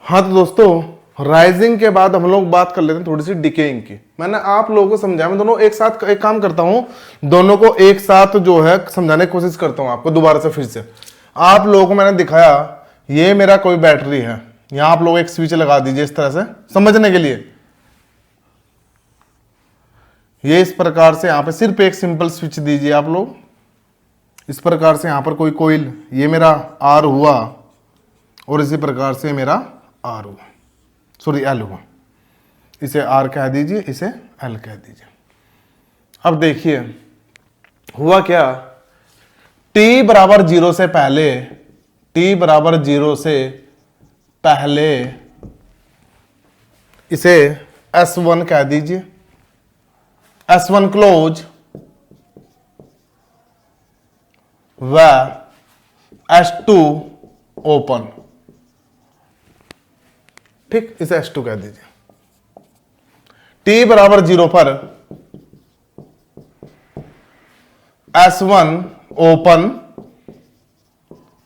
हाँ तो दोस्तों, राइजिंग के बाद हम लोग बात कर लेते हैं थोड़ी सी डिकेइंग की। मैंने आप लोगों को समझाया, मैं दोनों एक साथ एक काम करता हूं, दोनों को एक साथ जो है समझाने की कोशिश करता हूं आपको दोबारा से फिर से। आप लोगों को मैंने दिखाया, ये मेरा कोई बैटरी है, यहां आप लोग एक स्विच लगा दीजिए इस तरह से समझने के लिए। ये इस प्रकार से यहां पे सिर्फ एक सिंपल स्विच दीजिए आप लोग, इस प्रकार से यहां पर कोई कोइल, ये मेरा आर हुआ और इसी प्रकार से मेरा आर हुआ, सॉरी एल हुआ। इसे आर कह दीजिए, इसे एल कह दीजिए। अब देखिए हुआ क्या, t बराबर 0 से पहले, t बराबर 0 से पहले इसे S1 कह दीजिए, S1 क्लोज व S2 ओपन। ठीक, इसे S2 कह दीजिए। t बराबर 0 पर S1 ओपन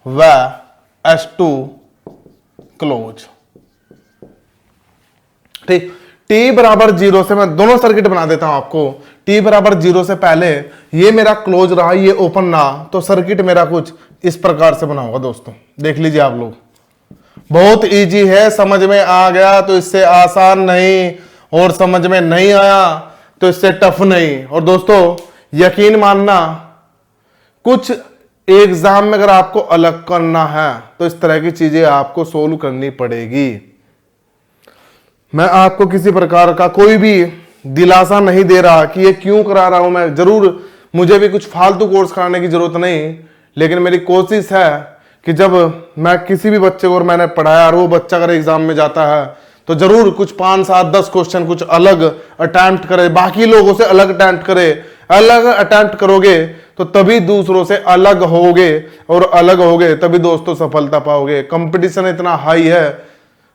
व S2 क्लोज। ठीक, t बराबर 0 से मैं दोनों सर्किट बना देता हूं आपको। t बराबर 0 से पहले ये मेरा क्लोज रहा, ये ओपन ना, तो सर्किट मेरा कुछ इस प्रकार से बना होगा। दोस्तों देख लीजिए आप लोग, बहुत इजी है, समझ में आ गया तो इससे आसान नहीं, और समझ में नहीं आया तो इससे टफ नहीं। और दोस्तों यकीन मानना, कुछ एग्जाम में अगर आपको अलग करना है तो इस तरह की चीजें आपको सोल्व करनी पड़ेगी। मैं आपको किसी प्रकार का कोई भी दिलासा नहीं दे रहा कि ये क्यों करा रहा हूं मैं, जरूर मुझे भी कुछ फालतू कोर्स कराने की जरूरत नहीं, लेकिन मेरी कोशिश है कि जब मैं किसी भी बच्चे को, और मैंने पढ़ाया और वो बच्चा अगर एग्जाम में जाता है तो जरूर कुछ 5, 7, 10 क्वेश्चन कुछ अलग अटेम्प्ट करे, बाकी लोगों से अलग अटेम्प्ट करे। अलग अटेम्प्ट करोगे तो तभी दूसरों से अलग होगे, और अलग होगे तभी दोस्तों सफलता पाओगे। कंपटीशन इतना हाई है,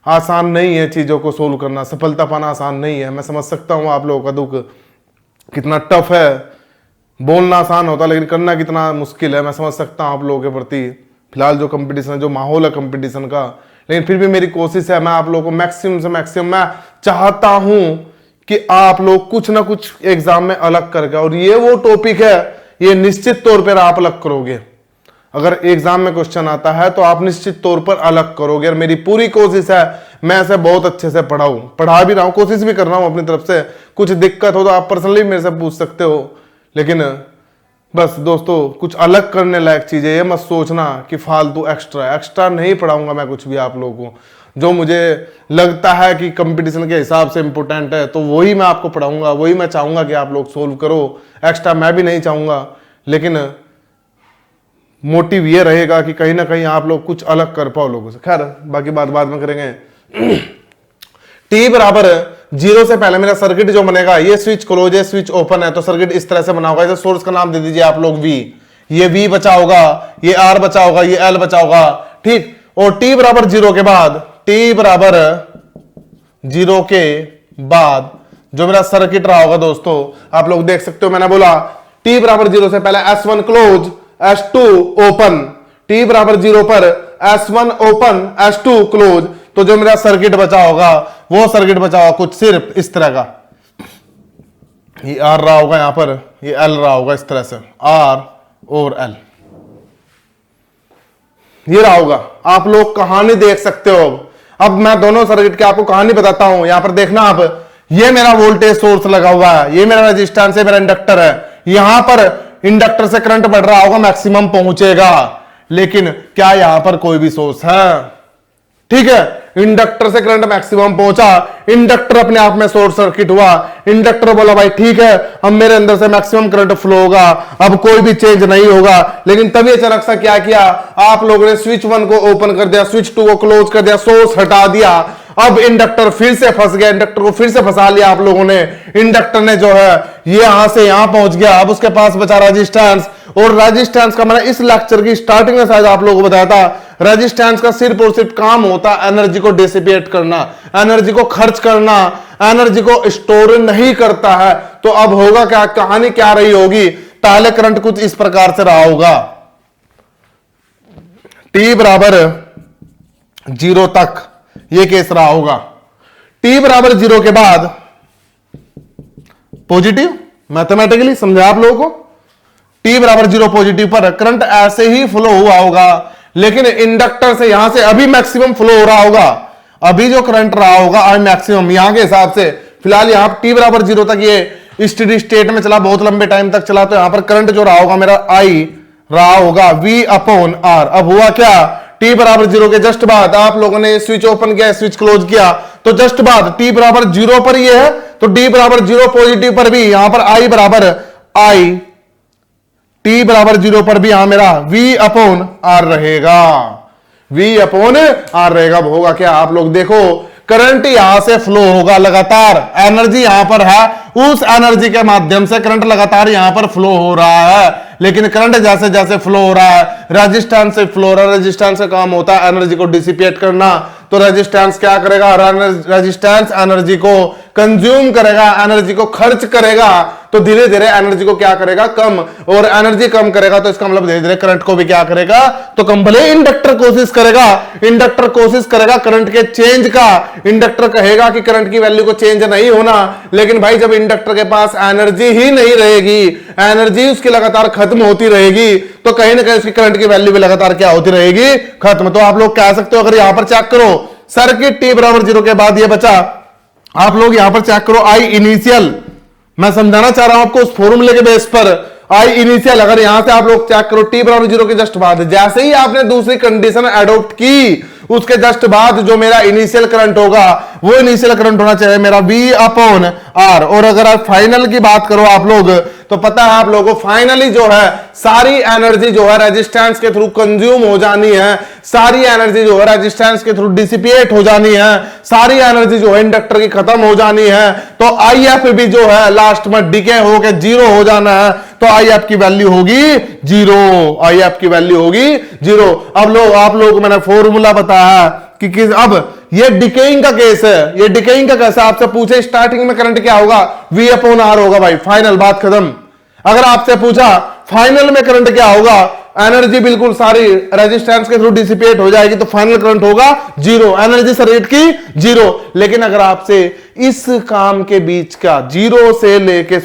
आसान नहीं है चीजों को सोल्व करना, सफलता पाना आसान नहीं है। मैं समझ सकता हूं आप लोगों का दुख कितना टफ है, बोलना आसान होता लेकिन करना कितना मुश्किल है। मैं समझ सकता हूं आप लोगों के प्रति फिलहाल जो कंपटीशन है, जो माहौल है कंपटीशन का, लेकिन फिर भी मेरी कोशिश है, मैं आप लोगों को मैक्सिमम से मैक्सिमम, मैं चाहता हूं कि आप लोग कुछ ना कुछ एग्जाम में अलग करके, और ये वो टॉपिक है, ये निश्चित तौर पर आप अलग करोगे। अगर एग्जाम में क्वेश्चन आता है तो आप निश्चित तौर पर अलग करोगे, और मेरी पूरी कोशिश है मैं इसे बहुत अच्छे से पढ़ाऊं, पढ़ा भी रहा हूं, कोशिश भी कर रहा हूं अपनी तरफ से। कुछ दिक्कत हो तो आप पर्सनली मेरे से पूछ सकते हो, लेकिन बस दोस्तों कुछ अलग करने लायक चीजें, ये मत सोचना कि फालतू एक्स्ट्रा नहीं पढ़ाऊंगा मैं कुछ भी आप लोगों को। जो मुझे लगता है कि कंपटीशन के हिसाब से इंपॉर्टेंट है तो वही मैं आपको पढ़ाऊंगा, वही मैं चाहूंगा कि आप लोग सोल्व करो। एक्स्ट्रा मैं भी नहीं चाहूंगा, लेकिन मोटिव ये रहेगा कि कहीं ना कहीं आप लोग कुछ अलग कर पाओ लोगों से। खैर बाकी बात बाद में करेंगे। t बराबर 0 से पहले मेरा सर्किट जो बनेगा, ये स्विच क्लोज है, स्विच ओपन है, तो सर्किट इस तरह से बना होगा। इसे सोर्स का नाम दे दीजिए आप लोग V। ये V बचा होगा, ये R बचा होगा, ये L बचा होगा। ठीक, और t बराबर 0 के बाद, t बराबर 0 के बाद जो मेरा सर्किट रहा होगा दोस्तों, आप लोग देख सकते हो, मैंने बोला t बराबर 0 से पहले S1 close, S2 open. t बराबर 0 पर S1 ओपन, S2 क्लोज, तो जो मेरा सर्किट बचा होगा वो सर्किट बचा होगा कुछ सिर्फ इस तरह का। ये R रहा होगा यहां पर, ये L रहा होगा इस तरह से, R और L ये रहा होगा। आप लोग कहानी देख सकते हो। अब मैं दोनों सर्किट की आपको कहानी बताता हूं। यहां पर देखना आप, ये मेरा वोल्टेज सोर्स लगा हुआ है, ये मेरा रेजिस्टेंस है, मेरा इंडक्टर है। यहां पर इंडक्टर से करंट बढ़ रहा होगा, मैक्सिमम पहुंचेगा, लेकिन क्या यहां पर कोई भी सोर्स है? ठीक है, इंडक्टर से करंट मैक्सिमम पहुंचा, इंडक्टर अपने आप में शॉर्ट सर्किट हुआ। इंडक्टर बोला भाई ठीक है, अब मेरे अंदर से मैक्सिमम करंट फ्लो होगा, अब कोई भी चेंज नहीं होगा। लेकिन तभी अचानक सा क्या किया, आप लोगों ने स्विच 1 को ओपन कर दिया, स्विच 2 को क्लोज कर दिया, सोर्स हटा दिया। अब इंडक्टर फिर से फंस गया, इंडक्टर को फिर से फंसा लिया आप लोगों ने। इंडक्टर ने जो है ये यहां से यहां पहुंच गया, अब उसके पास बचा रेजिस्टेंस। और रेजिस्टेंस का मैंने इस लेक्चर की स्टार्टिंग में शायद आप लोगों को बताया था, रेजिस्टेंस का सिर्फ और सिर्फ काम होता है एनर्जी को डिसिपेट करना, एनर्जी को खर्च करना, एनर्जी को स्टोर नहीं करता है। तो अब होगा क्या, कहानी क्या रही होगी, पहले करंट कुछ इस प्रकार से रहा होगा, t बराबर 0 तक ये केस रहा होगा। t बराबर 0 के बाद पॉजिटिव, मैथमेटिकली समझा आप लोगों को, t बराबर 0 पॉजिटिव पर करंट ऐसे ही फ्लो हुआ होगा, लेकिन इंडक्टर से यहां से अभी मैक्सिमम फ्लो हो रहा होगा, अभी जो करंट रहा होगा आई मैक्सिमम यहां के हिसाब से, फिलहाल यहां t बराबर 0 तक ये स्टेडी स्टेट में चला, बहुत लंबे टाइम तक चला, तो यहां पर करंट जो रहा होगा मेरा I रहा होगा V अपॉन R। अब हुआ क्या, t बराबर 0 के जस्ट बाद आप लोगों ने स्विच ओपन किया, स्विच क्लोज किया, तो जस्ट बाद t बराबर 0 पर ये है, तो d बराबर 0 पॉजिटिव पर भी यहां पर I बराबर I, t बराबर 0 पर भी यहां मेरा V अपॉन R रहेगा, V अपॉन R रहेगा। होगा क्या, आप लोग देखो करंट यहां से फ्लो होगा लगातार, एनर्जी यहां पर है, उस एनर्जी के माध्यम से करंट लगातार यहां पर फ्लो हो रहा है, लेकिन करंट जैसे जैसे फ्लो हो रहा है रेजिस्टेंस से फ्लो हो रहा है, रेजिस्टेंस का काम होता है एनर्जी को डिसिपेट करना, तो रेजिस्टेंस क्या करेगा, रेजिस्टेंस एनर्जी को कंज्यूम करेगा, एनर्जी को खर्च करेगा, तो धीरे धीरे एनर्जी को क्या करेगा, कम, और एनर्जी कम करेगा तो इसका मतलब धीरे धीरे करंट को भी क्या करेगा, तो कम। भले इंडक्टर कोशिश करेगा, इंडक्टर कोशिश करेगा करंट के चेंज का, इंडक्टर कहेगा कि करंट की वैल्यू को चेंज नहीं होना, लेकिन भाई जब इंडक्टर के पास एनर्जी ही नहीं रहेगी, एनर्जी उसकी लगातार खत्म होती रहेगी, तो कहीं ना कहीं उसकी करंट की वैल्यू भी लगातार क्या होती रहेगी, खत्म। तो आप लोग कह सकते हो, अगर यहां पर चेक करो सर्किट t बराबर 0 के बाद ये बचा, आप लोग यहां पर चेक करो I इनिशियल, मैं समझाना चाह रहा हूं आपको उस फॉर्मूले के बेस पर, I इनिशियल अगर यहां से आप लोग चेक करो t बराबर 0 के जस्ट बाद, जैसे ही आपने दूसरी कंडीशन एडॉप्ट की उसके जस्ट बाद जो मेरा इनिशियल करंट होगा वो इनिशियल करंट होना चाहिए मेरा V अपॉन R। और अगर आप फाइनल की बात करो आप लोग, तो पता है आप लोगों को फाइनली जो है सारी एनर्जी जो है रेजिस्टेंस के थ्रू कंज्यूम हो जानी है, सारी एनर्जी जो है रेजिस्टेंस के थ्रू डिसिपेट हो जानी है, सारी एनर्जी जो है इंडक्टर की खत्म हो जानी है, तो IF भी जो है लास्ट में डिके होकर 0 हो जाना है, तो IF की वैल्यू होगी 0, IF की वैल्यू होगी 0। अब लोग आप लोग को मैंने फॉर्मूला बताया कि किस, अब ये डिकेइंग का केस है, ये डिकेइंग का कैसे आपसे पूछे स्टार्टिंग में करंट क्या होगा, V अपॉन R होगा भाई, फाइनल बात खत्म। अगर आपसे पूछा फाइनल में करंट क्या होगा, एनर्जी बिल्कुल सारी रेजिस्टेंस के थ्रू डिसिपेट हो जाएगी, तो फाइनल करंट होगा 0, एनर्जी सर्किट की 0। लेकिन अगर आपसे इस काम के बीच का 0 से लेके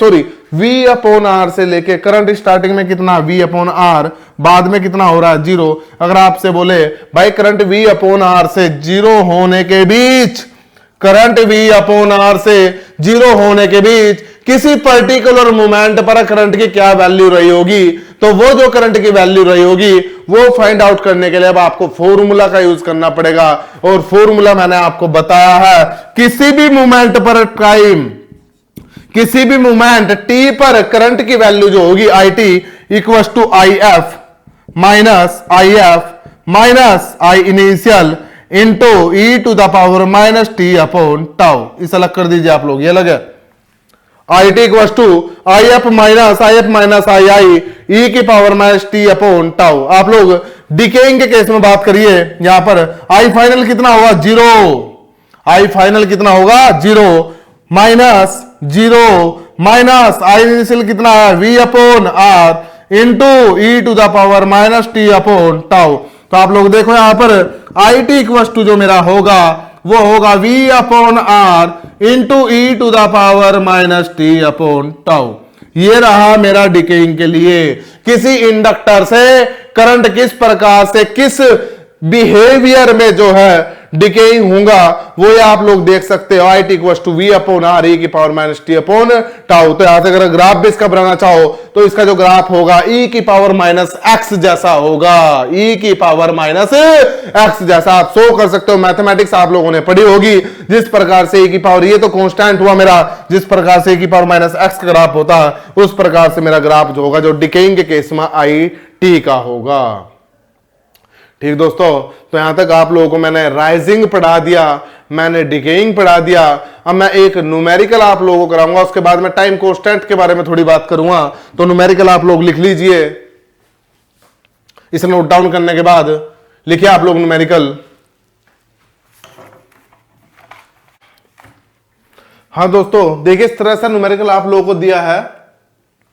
V अपॉन R से लेके करंट स्टार्टिंग में कितना V अपॉन R, बाद में कितना हो रहा है 0, अगर आपसे बोले भाई करंट V अपॉन R से 0 होने के बीच, करंट V अपॉन R से 0 होने के बीच किसी पर्टिकुलर मोमेंट पर करंट की क्या वैल्यू रही होगी, तो वो जो करंट की वैल्यू रही होगी वो फाइंड आउट करने के लिए अब आपको फॉर्मूला का यूज करना पड़ेगा। और फॉर्मूला मैंने आपको बताया है, किसी भी मोमेंट पर टाइम, किसी भी मोमेंट t पर करंट की वैल्यू जो होगी IT equal to IF minus I initial into e to the power minus t upon tau. इसे अलग कर दीजिए आप लोग, ये लगे IT equal to IF minus II e की power minus t upon tau. आप लोग डिकेइंग के केस में बात करिए, यहां पर I फाइनल कितना होगा 0, I फाइनल कितना होगा 0 माइनस 0 माइनस I इनिशियल कितना है V upon R into e to the power minus t upon tau. तो आप लोग देखो यहां पर IT इक्वल टू जो मेरा होगा वो होगा V upon R into e to the power minus t upon tau. ये रहा मेरा डिकेइंग के लिए, किसी इंडक्टर से करंट किस प्रकार से किस बिहेवियर में जो है डिकेइंग होगा वो ये आप लोग देख सकते हो। IT equal to V upon R e की power minus t upon tau. तो यहां से अगर ग्राफ भी इसका बनाना चाहो तो इसका जो ग्राफ होगा e की पावर माइनस x जैसा होगा, e की पावर माइनस x जैसा आप शो कर सकते हो। मैथमेटिक्स आप लोगों ने पढ़ी होगी, जिस प्रकार से e की पावर, ये तो कांस्टेंट हुआ मेरा, जिस प्रकार से e की पावर माइनस x का ग्राफ होता है उस प्रकार से मेरा ग्राफ जो होगा जो डिकेइंग के केस में IT का होगा। ठीक दोस्तों, तो यहां तक आप लोगों को मैंने राइजिंग पढ़ा दिया, मैंने डिकेइंग पढ़ा दिया। अब मैं एक न्यूमेरिकल आप लोगों को कराऊंगा, उसके बाद मैं टाइम कांस्टेंट के बारे में थोड़ी बात करूंगा। तो न्यूमेरिकल आप लोग लिख लीजिए, इसे नोट डाउन करने के बाद लिखिए आप लोग न्यूमेरिकल। हाँ दोस्तों देखिए, इस तरह से न्यूमेरिकल आप लोगों को दिया है।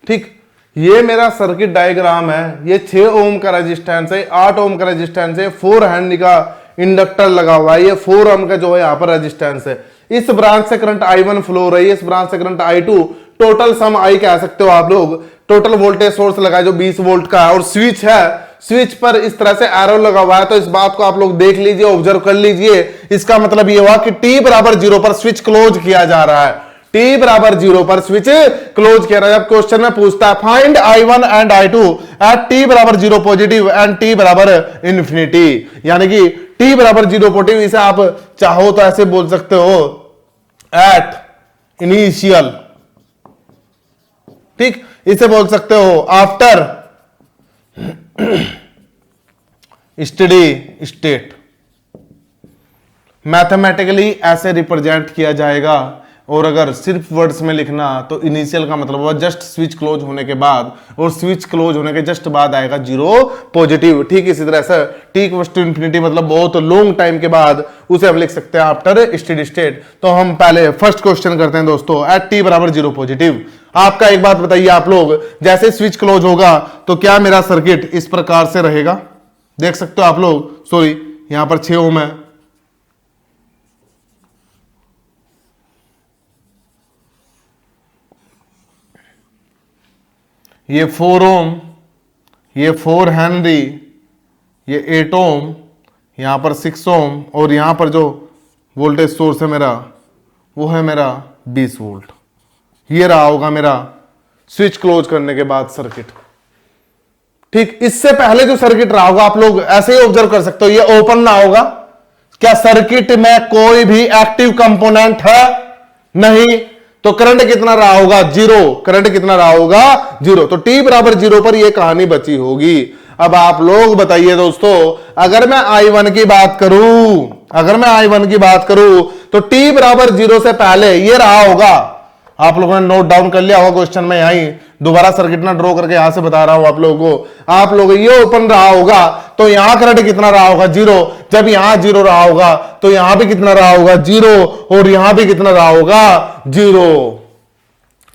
ठीक, ये मेरा सर्किट डायग्राम है, ये 6 ओम का रेजिस्टेंस है, 8 ओम का रेजिस्टेंस है, 4 हेनरी का इंडक्टर लगा हुआ है, ये 4 ओम का जो है यहाँ पर रेजिस्टेंस है। इस ब्रांच से करंट I1 फ्लो हो रही है, इस ब्रांच से current I2, total sum I कह सकते हो आप लोग। टोटल वोल्टेज सोर्स लगा है जो 20 वोल्ट का है, और स्विच है, स्विच पर इस तरह से एरो लगा हुआ है। तो इस बात को आप लोग देख लीजिए, ऑब्जर्व कर लीजिए। इसका मतलब ये हुआ कि t बराबर 0 पर स्विच क्लोज किया जा रहा है, t बराबर 0 पर स्विच क्लोज किया रहा है। जब क्वेश्चन में पूछता है find I1 and I2 eight t बराबर 0 पॉजिटिव एंड t बराबर इंफिनिटी, यानी कि t बराबर 0 पॉजिटिव, इसे आप चाहो तो ऐसे बोल सकते हो एट इनिशियल, ठीक, इसे बोल सकते हो आफ्टर स्टडी स्टेट। मैथमेटिकली ऐसे रिप्रेजेंट किया जाएगा। और अगर सिर्फ वर्ड्स में लिखना तो इनिशियल का मतलब हुआ जस्ट स्विच क्लोज होने के बाद, और स्विच क्लोज होने के जस्ट बाद आएगा 0 पॉजिटिव। ठीक इसी तरह से t इक्वल्स टू इंफिनिटी मतलब बहुत लॉन्ग टाइम के बाद, उसे हम लिख सकते हैं आफ्टर स्टेडी स्टेट। तो हम पहले फर्स्ट क्वेश्चन करते हैं दोस्तों, एट t बराबर 0 पॉजिटिव। आपका एक बात बताइए आप लोग, जैसे स्विच क्लोज होगा तो क्या मेरा सर्किट इस प्रकार से रहेगा? देख सकते हो आप लोग, सॉरी यहां पर 6 ओम है, ये 4 ओम, ये 4 हेनरी, ये 8 ओम, यहां पर 6 ओम, और यहां पर जो वोल्टेज सोर्स है मेरा वो है मेरा 20 वोल्ट। ये रहा होगा मेरा स्विच क्लोज करने के बाद सर्किट। ठीक, इससे पहले जो सर्किट रहा होगा आप लोग ऐसे ही ऑब्जर्व कर सकते हो, ये ओपन ना होगा। क्या सर्किट में कोई भी एक्टिव कंपोनेंट है? नहीं। तो करंट कितना रहा होगा? 0। करंट कितना रहा होगा? 0। तो t बराबर 0 पर यह कहानी बची होगी। अब आप लोग बताइए दोस्तों, अगर मैं I1 की बात करूं, अगर मैं I1 की बात करूं तो t बराबर 0 से पहले यह रहा होगा। आप लोगों ने नोट डाउन कर लिया होगा क्वेश्चन में, यहीं दोबारा सर्किट ना ड्रॉ करके यहां से बता रहा हूं आप लोगों को। आप लोग ये ओपन रहा होगा तो यहां करंट कितना रहा होगा? 0। जब यहां 0 रहा होगा तो यहां भी कितना रहा होगा? 0। और यहां भी कितना रहा होगा? 0,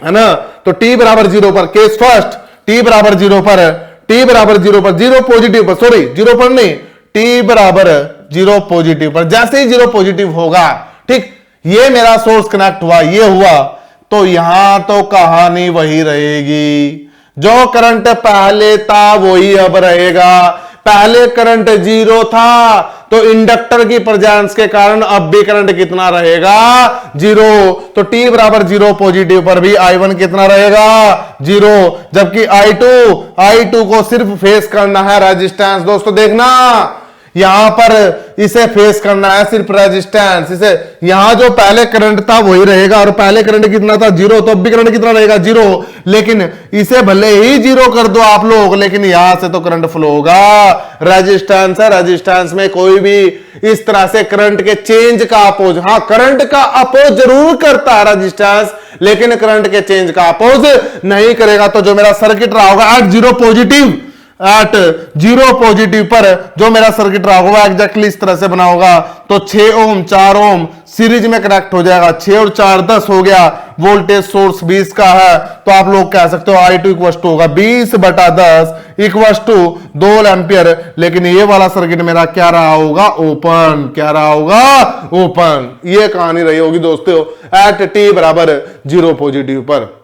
है ना। तो t बराबर 0 पर, केस फर्स्ट, t बराबर 0 पर, t बराबर 0 पर, 0 पॉजिटिव पर, सॉरी 0 पर नहीं, t बराबर 0 पॉजिटिव पर, जैसे ही 0 पॉजिटिव होगा, ठीक, ये मेरा सोर्स कनेक्ट हुआ, ये हुआ, तो यहां तो कहानी वही रहेगी। जो करंट पहले था वही अब रहेगा। पहले करंट 0 था तो इंडक्टर की प्रेजेंस के कारण अब भी करंट कितना रहेगा? 0। तो t बराबर 0 पॉजिटिव पर भी I1 कितना रहेगा? 0। जबकि I2 को सिर्फ फेस करना है रेजिस्टेंस। दोस्तों देखना, यहां पर इसे फेस करना है सिर्फ रेजिस्टेंस। इसे यहां जो पहले करंट था वही रहेगा, और पहले करंट कितना था? 0। तो अब भी करंट कितना रहेगा? 0। लेकिन इसे भले ही 0 कर दो आप लोग, लेकिन यहां से तो करंट फ्लो होगा। रेजिस्टेंस है, रेजिस्टेंस में कोई भी इस तरह से करंट के चेंज का अपोज, हाँ करंट का अपोज जरूर करता है रेजिस्टेंस, लेकिन करंट के चेंज का अपोज नहीं करेगा। तो जो मेरा सर्किट रहा होगा एट 0 पॉजिटिव, एट 0 पॉजिटिव पर जो मेरा सर्किट रहा होगा एग्जैक्टली इस तरह से बना होगा। तो 6 ओम 4 ओम सीरीज में कनेक्ट हो जाएगा, 6 और 4 10 हो गया। वोल्टेज सोर्स 20 का है, तो आप लोग कह सकते हो I2 इक्वल टू होगा 20/10 इक्वल टू 2 एम्पियर। लेकिन ये वाला सर्किट मेरा क्या रहा होगा? ओपन। क्या रहा होगा? ओपन। ये कहानी रही होगी दोस्तों एट t बराबर 0 पॉजिटिव पर।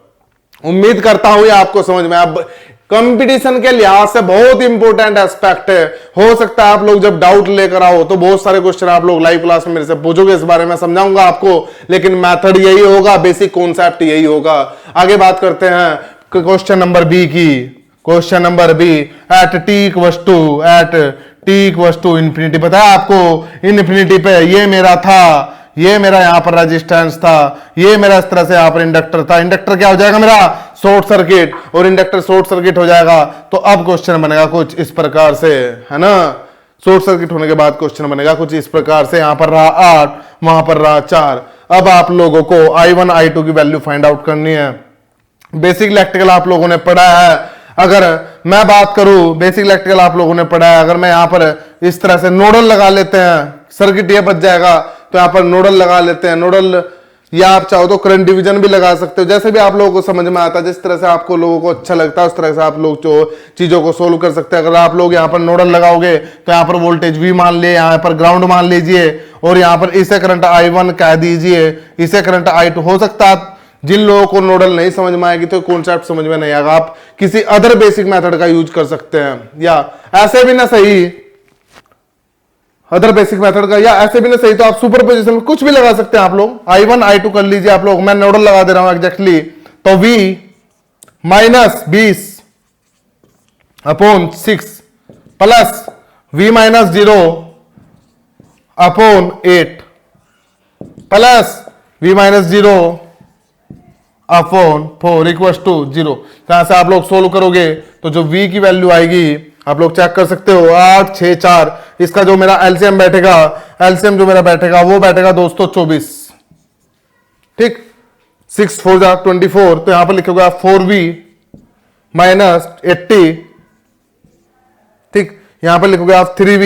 उम्मीद करता हूं ये आपको समझ में। अब कंपटीशन के लिहाज से बहुत इंपॉर्टेंट एस्पेक्ट है। हो सकता है आप लोग जब डाउट लेकर आओ तो बहुत सारे क्वेश्चन आप लोग लाइव क्लास में मेरे से पूछोगे, इस बारे में समझाऊंगा आपको, लेकिन मेथड यही होगा, बेसिक कॉन्सेप्ट यही होगा। आगे बात करते हैं क्वेश्चन नंबर बी की। Question number B, at t equal to infinity. पता है आपको इंफिनिटी पे ये मेरा था, ये मेरा यहां पर रेजिस्टेंस था, ये मेरा इस तरह से यहां पर इंडक्टर था। इंडक्टर क्या हो जाएगा मेरा? शॉर्ट सर्किट, और इंडक्टर शॉर्ट सर्किट हो जाएगा। तो अब क्वेश्चन बनेगा कुछ इस प्रकार से, है ना। शॉर्ट सर्किट होने के बाद क्वेश्चन बनेगा कुछ इस प्रकार से। यहां पर रहा 8, वहां पर रहा 4। अब आप लोगों को I1 I2 की वैल्यू फाइंड आउट करनी है। बेसिक इलेक्ट्रिकल आप लोगों ने पढ़ा है। अगर मैं बात करूं, बेसिक इलेक्ट्रिकल आप लोगों ने पढ़ा है। अगर मैं यहां पर इस तरह से नोडल लगा लेते हैं, सर्किट ये बच जाएगा। तो यहां पर नोडल लगा लेते हैं। नोडल या आप चाहो तो करंट डिवीजन भी लगा सकते हो, जैसे भी आप लोगों को समझ में आता है, जिस तरह से आपको लोगों को अच्छा लगता है उस तरह से आप लोग जो चीजों को सोल्व कर सकते हैं। अगर आप लोग यहाँ पर नोडल लगाओगे तो यहाँ पर वोल्टेज V मान लिए, यहाँ पर ग्राउंड मान लीजिए, और यहाँ पर इसे करंट I1 कह दीजिए, इसे करंट I2। हो सकता है जिन लोगों को नोडल नहीं समझ में आएगी तो कॉन्सेप्ट समझ में नहीं आएगा, आप किसी अदर बेसिक मेथड का यूज कर सकते हैं, या ऐसे भी ना सही अदर बेसिक मेथड का, या ऐसे भी ना सही तो आप सुपर पोजिशन में कुछ भी लगा सकते हैं। आप लोग I1 I2 कर लीजिए आप लोग, मैं नोडल लगा दे रहा हूं एग्जैक्टली, तो V minus 20 upon 6 plus V minus 0 upon 8 plus V minus 0 upon 4 equal to 0। यहां से आप लोग सोल्व करोगे तो जो V की वैल्यू आएगी आप लोग चेक कर सकते हो, 8 6 4, इसका जो मेरा एलसीएम बैठेगा, एलसीएम जो मेरा बैठेगा वो बैठेगा दोस्तों 24, ठीक। 6 4 जा 24, तो यहां पर लिखोगे आप 4V माइनस 80, ठीक। यहां पर लिखोगे आप 3V,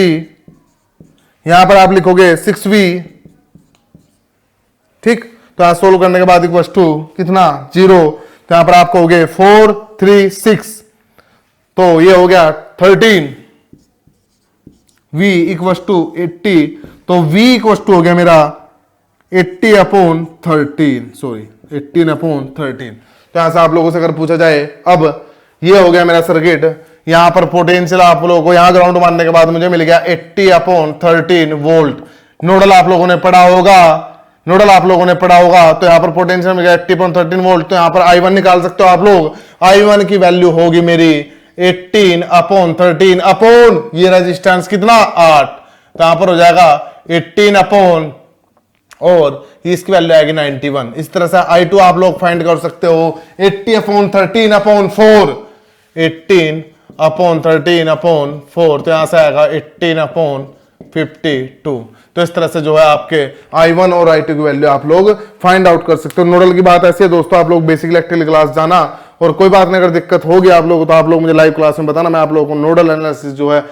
यहां पर आप लिखोगे 6V, ठीक। तो यहां सोल्व करने के बाद इक्वल टू कितना 0, तो यहां पर आप कहोगे 4 3 6, तो ये हो गया 13, V इक्वल टू 80, तो V इक्वल टू हो गया मेरा 80 अपॉन 13, सॉरी 18 अपॉन 13। तो यहां से आप लोगों से अगर पूछा जाए, अब ये हो गया मेरा सर्किट, यहां पर पोटेंशियल आप लोगों को यहां ग्राउंड मानने के बाद मुझे मिल गया 80 अपॉन 13 वोल्ट। नोडल आप लोगों ने पढ़ा होगा, नोडल आप लोगों ने पढ़ा होगा, तो यहां पर पोटेंशियल मिल गया 80 अपॉन 13 वोल्ट। तो यहां पर I1 निकाल सकते हो आप लोग, I1 की वैल्यू होगी मेरी 18 अपॉन 13 अपॉन ये रेजिस्टेंस कितना 8, तो यहां पर हो जाएगा 18 अपॉन, और इसकी वैल्यू आएगी 91। इस तरह से I2 आप लोग फाइंड कर सकते हो 80 अपॉन 13 अपॉन 4, 18 अपॉन 13 अपॉन 4, तो यहां से आएगा 18 अपॉन 52। तो इस तरह से जो है आपके I1 और I2 की वैल्यू आप लोग फाइंड आउट कर सकते हो। नोडल की बात ऐसी है दोस्तों, आप लोग बेसिक इलेक्ट्रिकल क्लास जाना, और कोई बात नहीं अगर दिक्कत होगी आप लोगों को तो आप लोग मुझे लाइव क्लास में बताना, मैं आप लोगों को नोडल एनालिसिस जो है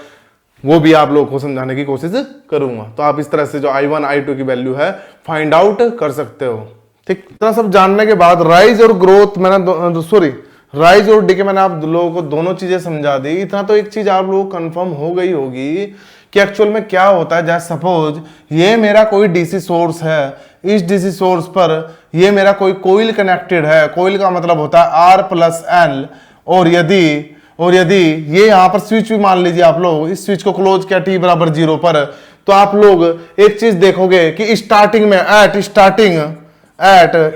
वो भी आप लोगों को समझाने की कोशिश करूंगा। तो आप इस तरह से जो I1 I2 की वैल्यू है फाइंड आउट कर सकते हो, ठीक। इतना सब जानने के बाद राइज और ग्रोथ मैंने सॉरी राइज और डिके मैंने आप लोगों को दोनों चीजें समझा दी। इतना तो एक चीज आप लोगों को कंफर्म हो गई होगी कि एक्चुअल में क्या होता है। जैसे सपोज ये मेरा कोई डीसी सोर्स है, इस डीसी सोर्स पर ये मेरा कोई कोइल कनेक्टेड है, कोइल का मतलब होता है R प्लस L, और यदि ये यहाँ पर स्विच भी मान लीजिए आप लोग, इस स्विच को क्लोज किया t बराबर 0 पर, तो आप लोग एक चीज देखोगे कि स्टार्टिंग में एट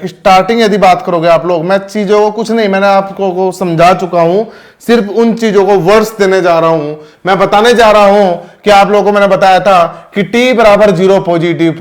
स्टार्टिंग यदि बात करोगे आप लोग, मैं चीजों को कुछ नहीं, मैंने आपको को समझा चुका हूं, सिर्फ उन चीजों को वर्स देने जा रहा हूं। मैं बताने जा रहा हूं कि आप लोगों को मैंने बताया था कि t बराबर 0 पॉजिटिव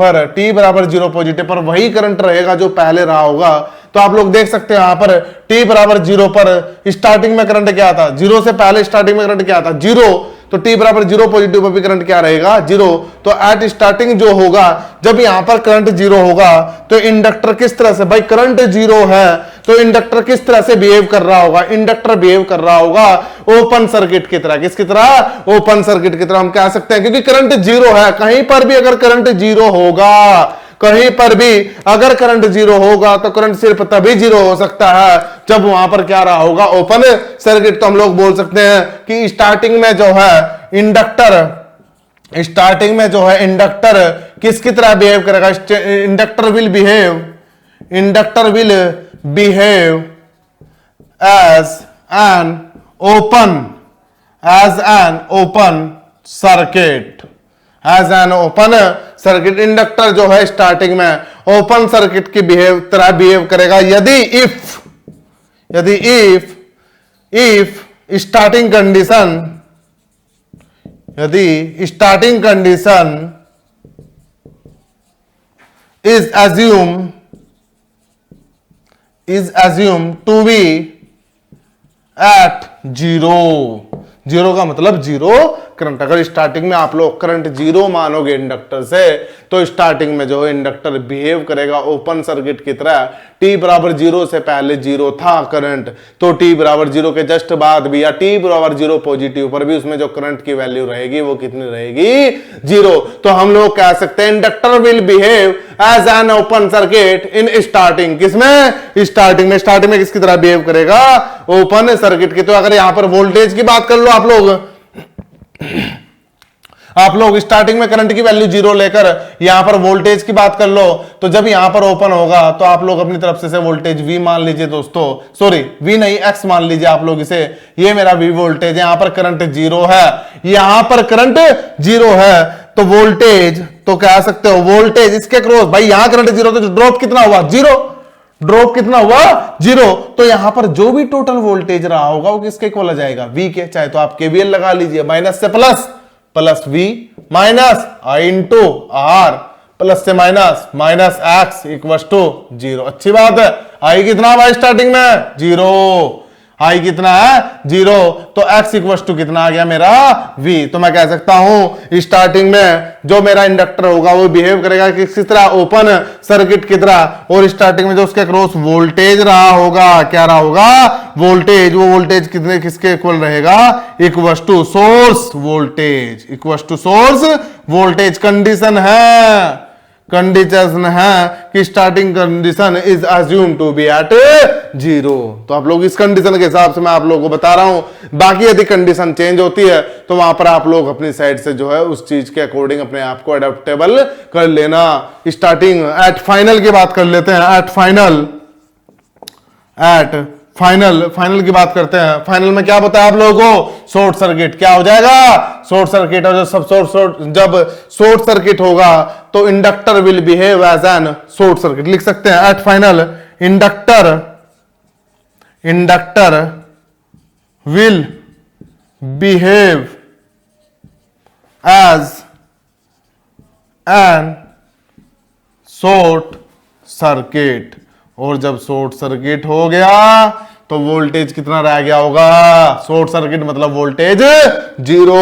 पर वही करंट रहेगा जो पहले रहा होगा। तो आप लोग देख सकते हैं यहां पर t बराबर 0 पर स्टार्टिंग में करंट क्या था, 0 से पहले स्टार्टिंग में करंट क्या था 0, तो t बराबर 0 पॉजिटिव पर भी करंट क्या रहेगा 0। तो एट स्टार्टिंग जो होगा, जब यहां पर करंट 0 होगा तो इंडक्टर किस तरह से, भाई करंट 0 है तो इंडक्टर किस तरह से बिहेव कर रहा होगा, इंडक्टर बिहेव कर रहा होगा ओपन सर्किट की तरह। किसकी तरह, ओपन सर्किट की तरह हम कह सकते हैं, क्योंकि करंट 0 है। कहीं पर भी अगर करंट 0 होगा, कहीं पर भी अगर करंट 0 होगा तो करंट सिर्फ तभी 0 हो सकता है जब वहां पर क्या रहा होगा, ओपन सर्किट। तो हम लोग बोल सकते हैं कि स्टार्टिंग में जो है इंडक्टर, स्टार्टिंग में जो है इंडक्टर किसकी तरह बिहेव करेगा, inductor will behave as an open circuit, as an open circuit. Inductor जो है स्टार्टिंग में ओपन सर्किट की तरह बिहेव करेगा यदि if starting condition is assumed to be at 0। 0 का मतलब 0 करंट, अगर स्टार्टिंग में आप लोग करंट जीरो मानोगे इंडक्टर से, तो स्टार्टिंग में जो है इंडक्टर बिहेव करेगा ओपन सर्किट की तरह। टी बराबर जीरो से पहले जीरो था करंट, तो टी बराबर जीरो के जस्ट बाद भी या टी बराबर जीरो पॉजिटिव पर भी उसमें जो करंट की वैल्यू रहेगी वो कितनी रहेगी, जीरो। तो हम लोग कह सकते हैं inductor will behave as an open circuit in starting. किसमें, स्टार्टिंग में। स्टार्टिंग में किसकी तरह बिहेव करेगा, ओपन सर्किट की। तो अगर यहां पर वोल्टेज की बात कर लो आप लोग स्टार्टिंग में करंट की वैल्यू जीरो लेकर यहां पर वोल्टेज की बात कर लो, तो जब यहां पर ओपन होगा तो आप लोग अपनी तरफ से वोल्टेज V मान लीजिए दोस्तों, सॉरी V नहीं X मान लीजिए आप लोग इसे। ये मेरा V वोल्टेज है, यहां पर करंट जीरो है, यहां पर करंट जीरो है, तो वोल्टेज, तो कह सकते हो वोल्टेज इसके क्रॉस, भाई यहां करंट जीरो तो ड्रॉप कितना हुआ, जीरो। ड्रॉप कितना हुआ, जीरो। तो यहां पर जो भी टोटल वोल्टेज रहा होगा वो किसके इक्वल आ जाएगा, V के। चाहे तो आप KVL लगा लीजिए, माइनस से plus, plus V minus I into R, plus से minus, minus X equal to zero. अच्छी बात है। I कितना भाई स्टार्टिंग में, जीरो। I कितना है, जीरो। तो X इक्वल टू कितना आ गया मेरा, V। तो मैं कह सकता हूं स्टार्टिंग में जो मेरा इंडक्टर होगा वो बिहेव करेगा किस तरह, ओपन सर्किट की तरह। और स्टार्टिंग में जो उसके क्रॉस वोल्टेज रहा होगा, क्या रहा होगा, वोल्टेज, वो वोल्टेज कितने किसके इक्वल रहेगा, equal to source voltage, equal to source voltage. Condition है, कंडीशन है कि starting condition is assume to be at zero. तो आप लोग इस कंडीशन के हिसाब से मैं आप लोगों को बता रहा हूं। बाकी यदि कंडीशन चेंज होती है तो वहां पर आप लोग अपनी साइड से जो है उस चीज के अकॉर्डिंग अपने आप को अडेप्टेबल कर लेना। स्टार्टिंग एट फाइनल की बात कर लेते हैं, at final, at final, final की बात करते हैं। फाइनल में क्या बताया आप लोगों को, शॉर्ट सर्किट। क्या हो जाएगा, शॉर्ट सर्किट। और जब शॉर्ट सर्किट होगा तो inductor will behave as an short circuit. लिख सकते हैं at final inductor will behave as an short circuit. और जब शॉर्ट सर्किट हो गया तो वोल्टेज कितना रह गया होगा, शॉर्ट सर्किट मतलब वोल्टेज जीरो।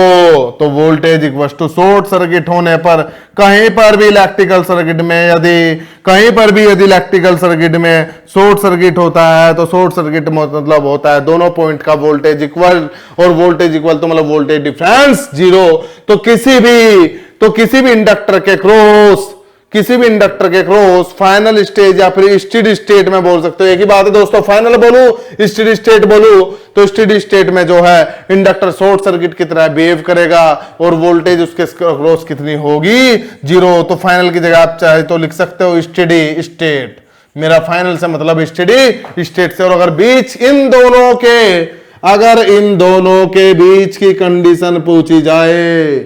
तो voltage equal to short circuit होने पर कहीं पर भी इलेक्ट्रिकल सर्किट में, यदि कहीं पर भी यदि इलेक्ट्रिकल सर्किट में शॉर्ट सर्किट होता है तो शॉर्ट सर्किट मतलब होता है दोनों पॉइंट का वोल्टेज इक्वल, और वोल्टेज इक्वल तो मतलब वोल्टेज डिफरेंस जीरो। तो किसी भी इंडक्टर के क्रॉस, किसी भी इंडक्टर के क्रॉस फाइनल स्टेज या फिर स्टेडी स्टेट में बोल सकते हो। एक ही बात है दोस्तों, फाइनल बोलू स्टेडी स्टेट बोलू, तो स्टेडी स्टेट में जो है इंडक्टर शॉर्ट सर्किट की तरह बिहेव करेगा और वोल्टेज उसके क्रॉस कितनी होगी, जीरो। तो फाइनल की जगह आप चाहे तो लिख सकते हो स्टेडी स्टेट। मेरा फाइनल से मतलब स्टेडी स्टेट से। और अगर अगर इन दोनों के बीच की कंडीशन पूछी जाए,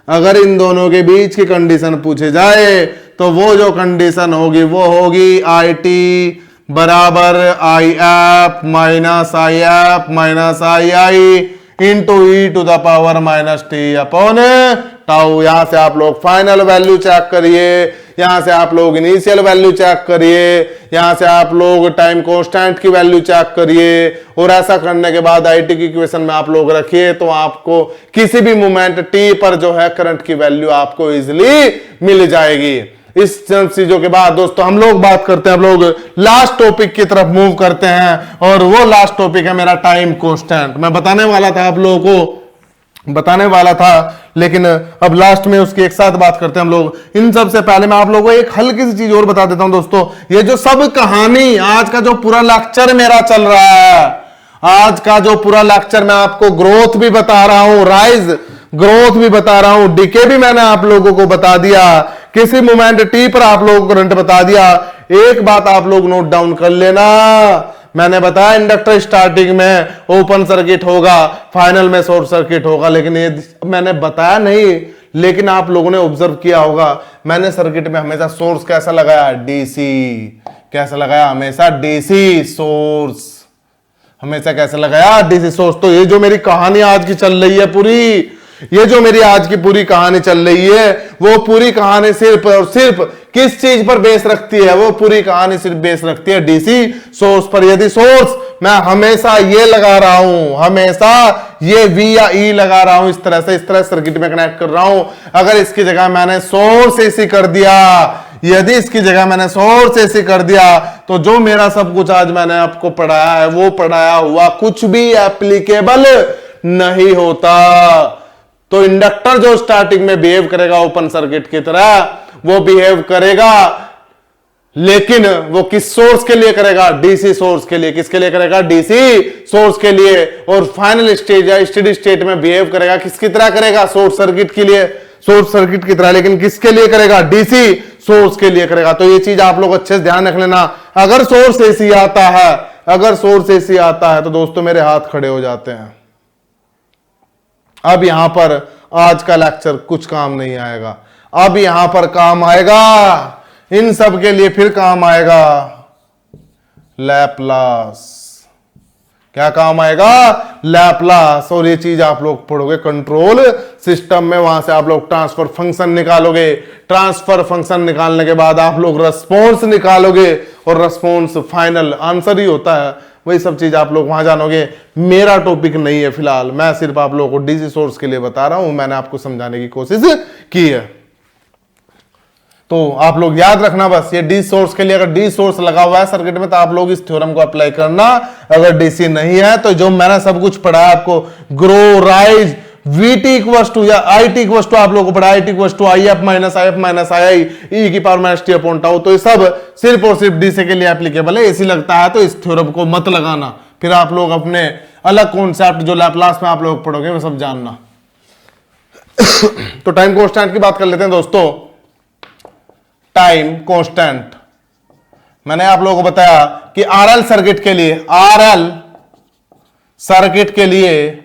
अगर इन दोनों के बीच की कंडीशन पूछे जाए तो वो जो कंडीशन होगी वो होगी आई टी बराबर I F minus I I into e to the power minus T upon tau. यहां से आप लोग फाइनल वैल्यू चेक करिए, यहां से आप लोग इनिशियल वैल्यू चेक करिए, यहां से आप लोग टाइम कांस्टेंट की वैल्यू चेक करिए। और ऐसा करने के बाद आईटी की इक्वेशन में आप लोग रखिए तो आपको किसी भी मोमेंट टी पर जो है करंट की वैल्यू आपको इजीली मिल जाएगी। इस चीजों के बाद दोस्तों हम लोग बात करते हैं, हम लोग लास्ट टॉपिक की तरफ मूव करते हैं। और वो लास्ट टॉपिक है मेरा टाइम कांस्टेंट। मैं बताने वाला था आप लोगों को, बताने वाला था, लेकिन अब लास्ट में उसकी एक साथ बात करते हैं हम लोग। इन सब से पहले मैं आप लोगों को एक हल्की सी चीज और बता देता हूं दोस्तों। ये जो सब कहानी, आज का जो पूरा लेक्चर मेरा चल रहा है, आज का जो पूरा लेक्चर मैं आपको ग्रोथ भी बता रहा हूं, राइज ग्रोथ भी बता रहा हूं, डीके भी मैंने आप लोगों को बता दिया, किसी मोमेंट टी पर आप लोगों को करंट बता दिया। एक बात आप लोग नोट डाउन कर लेना, मैंने बताया इंडक्टर स्टार्टिंग में ओपन सर्किट होगा, फाइनल में शॉर्ट सर्किट होगा, लेकिन ये मैंने बताया नहीं, लेकिन आप लोगों ने ऑब्जर्व किया होगा मैंने सर्किट में हमेशा सोर्स कैसा लगाया, डीसी। कैसा लगाया, हमेशा डीसी सोर्स, हमेशा कैसे लगाया, डीसी सोर्स। तो ये जो मेरी कहानी आज की चल रही है पूरी, ये जो मेरी आज की पूरी कहानी चल रही है, वो पूरी कहानी सिर्फ और सिर्फ किस चीज पर बेस रखती है? वो पूरी कहानी सिर्फ बेस रखती है डीसी सोर्स पर। यदि सोर्स मैं हमेशा ये लगा रहा हूं, हमेशा ये वी या ई लगा रहा हूं, इस तरह सर्किट में कनेक्ट कर रहा हूं। अगर इसकी जगह मैंने सोर्स एसी कर दिया, यदि इसकी जगह मैंने सोर्स एसी कर दिया, तो जो मेरा सब कुछ आज मैंने आपको पढ़ाया है, वो पढ़ाया हुआ कुछ भी एप्लीकेबल नहीं होता। तो इंडक्टर जो स्टार्टिंग में बिहेव करेगा ओपन सर्किट की तरह, वो बिहेव करेगा, लेकिन वो किस सोर्स के लिए करेगा? डीसी सोर्स के लिए। किसके लिए करेगा? डीसी सोर्स के लिए। और फाइनल स्टेज या स्टेडी स्टेट में बिहेव करेगा किसकी तरह करेगा? शॉर्ट सर्किट के लिए, शॉर्ट सर्किट की तरह। लेकिन किसके लिए करेगा? डीसी सोर्स के लिए करेगा। तो ये चीज आप लोग अच्छे से ध्यान रख लेना। अगर सोर्स एसी आता है, अगर सोर्स एसी आता है, तो दोस्तों मेरे हाथ खड़े हो जाते हैं। अब यहां पर आज का लेक्चर कुछ काम नहीं आएगा। अब यहां पर काम आएगा, इन सब के लिए फिर काम आएगा लैपलास। क्या काम आएगा? लैपलास। और ये चीज आप लोग पढ़ोगे कंट्रोल सिस्टम में, वहां से आप लोग ट्रांसफर फंक्शन निकालोगे। ट्रांसफर फंक्शन निकालने के बाद आप लोग रेस्पॉन्स निकालोगे, और रेस्पॉन्स फाइनल आंसर ही होता है। वही सब चीज आप लोग वहां जानोगे। मेरा टॉपिक नहीं है फिलहाल, मैं सिर्फ आप लोगों को डीसी सोर्स के लिए बता रहा हूं, मैंने आपको समझाने की कोशिश की है। तो आप लोग याद रखना बस, ये डी सोर्स के लिए, अगर डी सोर्स लगा हुआ है सर्किट में, तो आप लोग इस थ्योरम को अप्लाई करना। अगर डीसी नहीं है, तो जो मैंने सब कुछ पढ़ा आपको, grow, rise, VT equals to या आईटी इक्वल्स टू, आप लोगों को पढ़ा IT equals to I F minus I I E की power minus T upon tau. तो ये सब सिर्फ और सिर्फ डीसी के लिए एप्लीकेबल है। एसी लगता है तो इस थ्योरम को मत लगाना, फिर आप लोग अपने अलग कॉन्सेप्ट जो लैपलास में आप लोग पढ़ोगे वो सब जानना। तो टाइम कांस्टेंट की बात कर लेते हैं दोस्तों। टाइम कांस्टेंट मैंने आप लोगों को बताया कि आरएल सर्किट के लिए, आरएल सर्किट के लिए,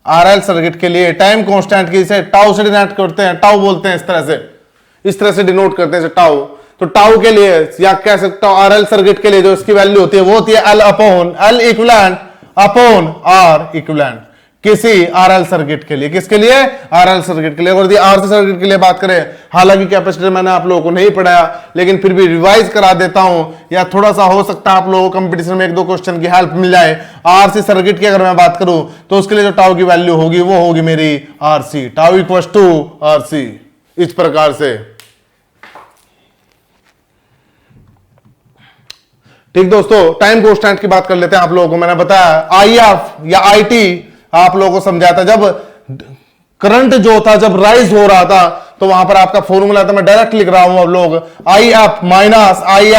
आरएल सर्किट के लिए टाइम कांस्टेंट की इसे टाउ से डिनोट करते हैं, टाउ बोलते हैं, इस तरह से डिनोट करते हैं टाउ। तो टाउ के लिए या कह सकता हूं आरएल सर्किट के लिए जो इसकी वैल्यू होती है वो होती है L upon L equivalent upon R equivalent किसी आरएल सर्किट के लिए। किसके लिए? आरएल सर्किट के लिए। और आरसी सर्किट के लिए बात करें, हालांकि कैपेसिटर मैंने आप लोगों को नहीं पढ़ाया, लेकिन फिर भी रिवाइज करा देता हूं, या थोड़ा सा हो सकता है आप लोगों को कंपटीशन में एक दो क्वेश्चन की हेल्प मिल जाए। आरसी सर्किट की अगर मैं बात करूं, तो उसके लिए जो टाउ की वैल्यू होगी वो होगी मेरी RC, tau equals to RC, इस प्रकार से। ठीक दोस्तों, टाइम कांस्टेंट की बात कर लेते हैं। आप लोगों को मैंने बताया आई एफ या आईटी आप लोगों को समझाया था, जब करंट जो था जब राइज हो रहा था, तो वहां पर आपका फॉर्मूला था, मैं डायरेक्ट लिख रहा हूं। अब लोग I F minus I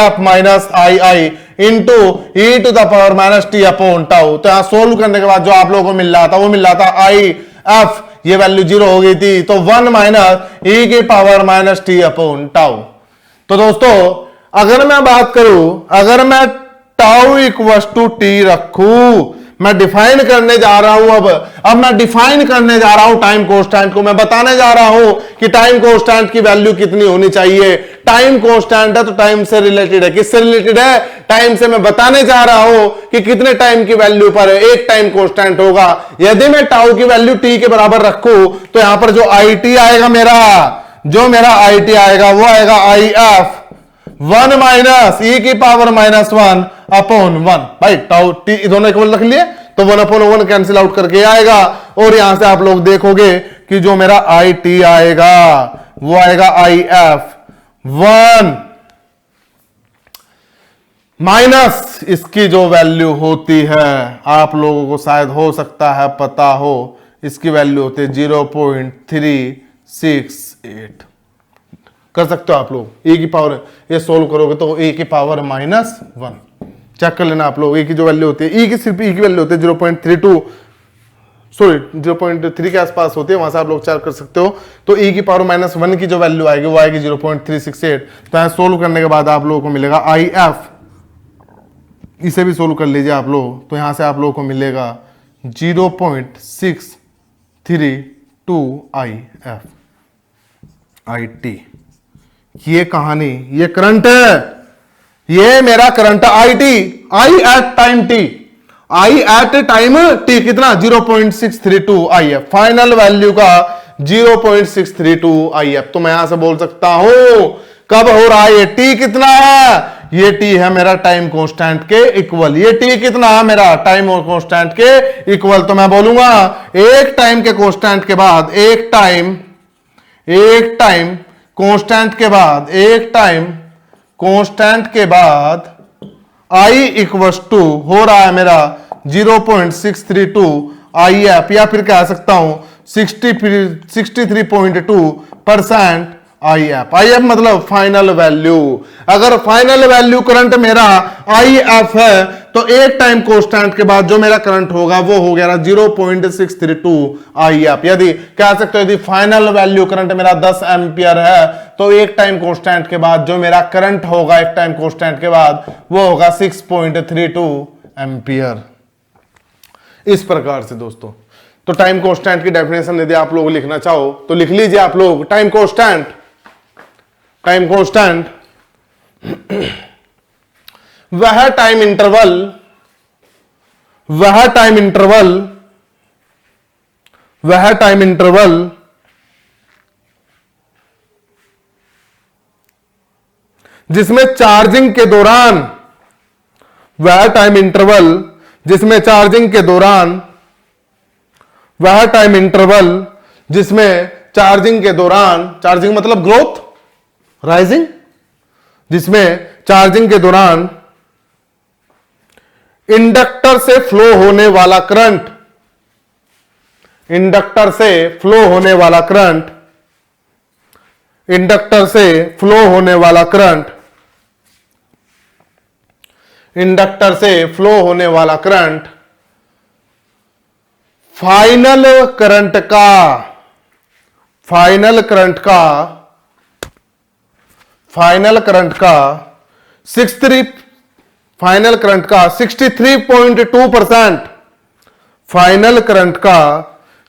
I into e to the power minus T upon tau. तो यहां सोल्व करने के बाद जो आप लोगों को मिल रहा था वो मिल रहा था आई एफ, ये वैल्यू 0 हो गई थी, तो 1 माइनस ई की power minus T upon tau. तो दोस्तों अगर मैं बात करूं, अगर मैं टाउ इक्वल टू टी रखूं, मैं डिफाइन करने जा रहा हूं। अब मैं डिफाइन करने जा रहा हूं टाइम कांस्टेंट को। मैं बताने जा रहा हूं कि टाइम कांस्टेंट की वैल्यू कितनी होनी चाहिए। टाइम कांस्टेंट है तो टाइम से रिलेटेड है। किससे रिलेटेड है? टाइम से। मैं बताने जा रहा हूं कि कितने टाइम की वैल्यू पर एक टाइम कांस्टेंट होगा। यदि मैं टाउ की वैल्यू टी के बराबर रखूं, तो यहां पर जो आई टी आएगा मेरा, जो मेरा आई टी आएगा वो आएगा आई एफ 1 माइनस ई की पावर माइनस 1 अपॉन 1। भाई टाउ टी दोनों इक्वल रख लिए तो 1 अपॉन 1 कैंसिल आउट करके आएगा। और यहां से आप लोग देखोगे कि जो मेरा आई टी आएगा वो आएगा आई एफ 1 माइनस इसकी जो वैल्यू होती है, आप लोगों को शायद हो सकता है पता हो, इसकी वैल्यू होती है 0.368। कर सकते हो आप लोग। ए की पावर ये सोल्व करोगे तो ए की पावर माइनस 1 चेक कर लेना आप लोग। ए की जो वैल्यू होती है, ई की सिर्फ ई की वैल्यू होती है 0.32, सॉरी 0.3 के आसपास होती है, वहां से आप लोग चेक कर सकते हो। तो ई की पावर माइनस 1 की जो वैल्यू आएगी वो आएगी 0.368। तो यहां सोल्व करने के बाद आप लोगों को मिलेगा आई एफ, इसे भी सोल्व कर लीजिए आप लोग। तो यहां से आप लोगों को मिलेगा 0.632 आई एफ आई टी। ये कहानी, ये करंट है, ये मेरा current I t, I at time t, I at time t कितना 0.632 आई है, फाइनल वैल्यू का 0.632 आई है। तो मैं यहां से बोल सकता हूं कब हो रहा है ये, टी कितना है, ये टी है मेरा टाइम कांस्टेंट के इक्वल, ये टी कितना है मेरा टाइम और कांस्टेंट के इक्वल। तो मैं बोलूंगा एक टाइम के कांस्टेंट के बाद एक टाइम कांस्टेंट के बाद एक टाइम कांस्टेंट के बाद आई इक्वल्स टू हो रहा है मेरा 0.632 आई एफ, या फिर कह सकता हूं 63.2% आई एफ। आई एफ मतलब फाइनल वैल्यू। अगर फाइनल वैल्यू करंट मेरा आई एफ है तो एक टाइम कांस्टेंट के बाद जो मेरा करंट होगा वो हो गया 0.632 आई एफ। यदि कह सकते हो यदि फाइनल वैल्यू करंट मेरा 10 एम्पियर है तो एक टाइम कांस्टेंट के बाद जो मेरा करंट होगा एक टाइम कांस्टेंट के बाद वो होगा 6.32 एम्पियर। इस प्रकार से दोस्तों, तो टाइम कांस्टेंट की डेफिनेशन यदि आप लोग लिखना चाहो तो लिख लीजिए आप लोग। टाइम कांस्टेंट वह टाइम इंटरवल जिसमें चार्जिंग के दौरान चार्जिंग मतलब ग्रोथ राइजिंग, जिसमें चार्जिंग के दौरान इंडक्टर से फ्लो होने वाला करंट इंडक्टर से फ्लो होने वाला करंट फाइनल करंट का 63.2% फाइनल करंट का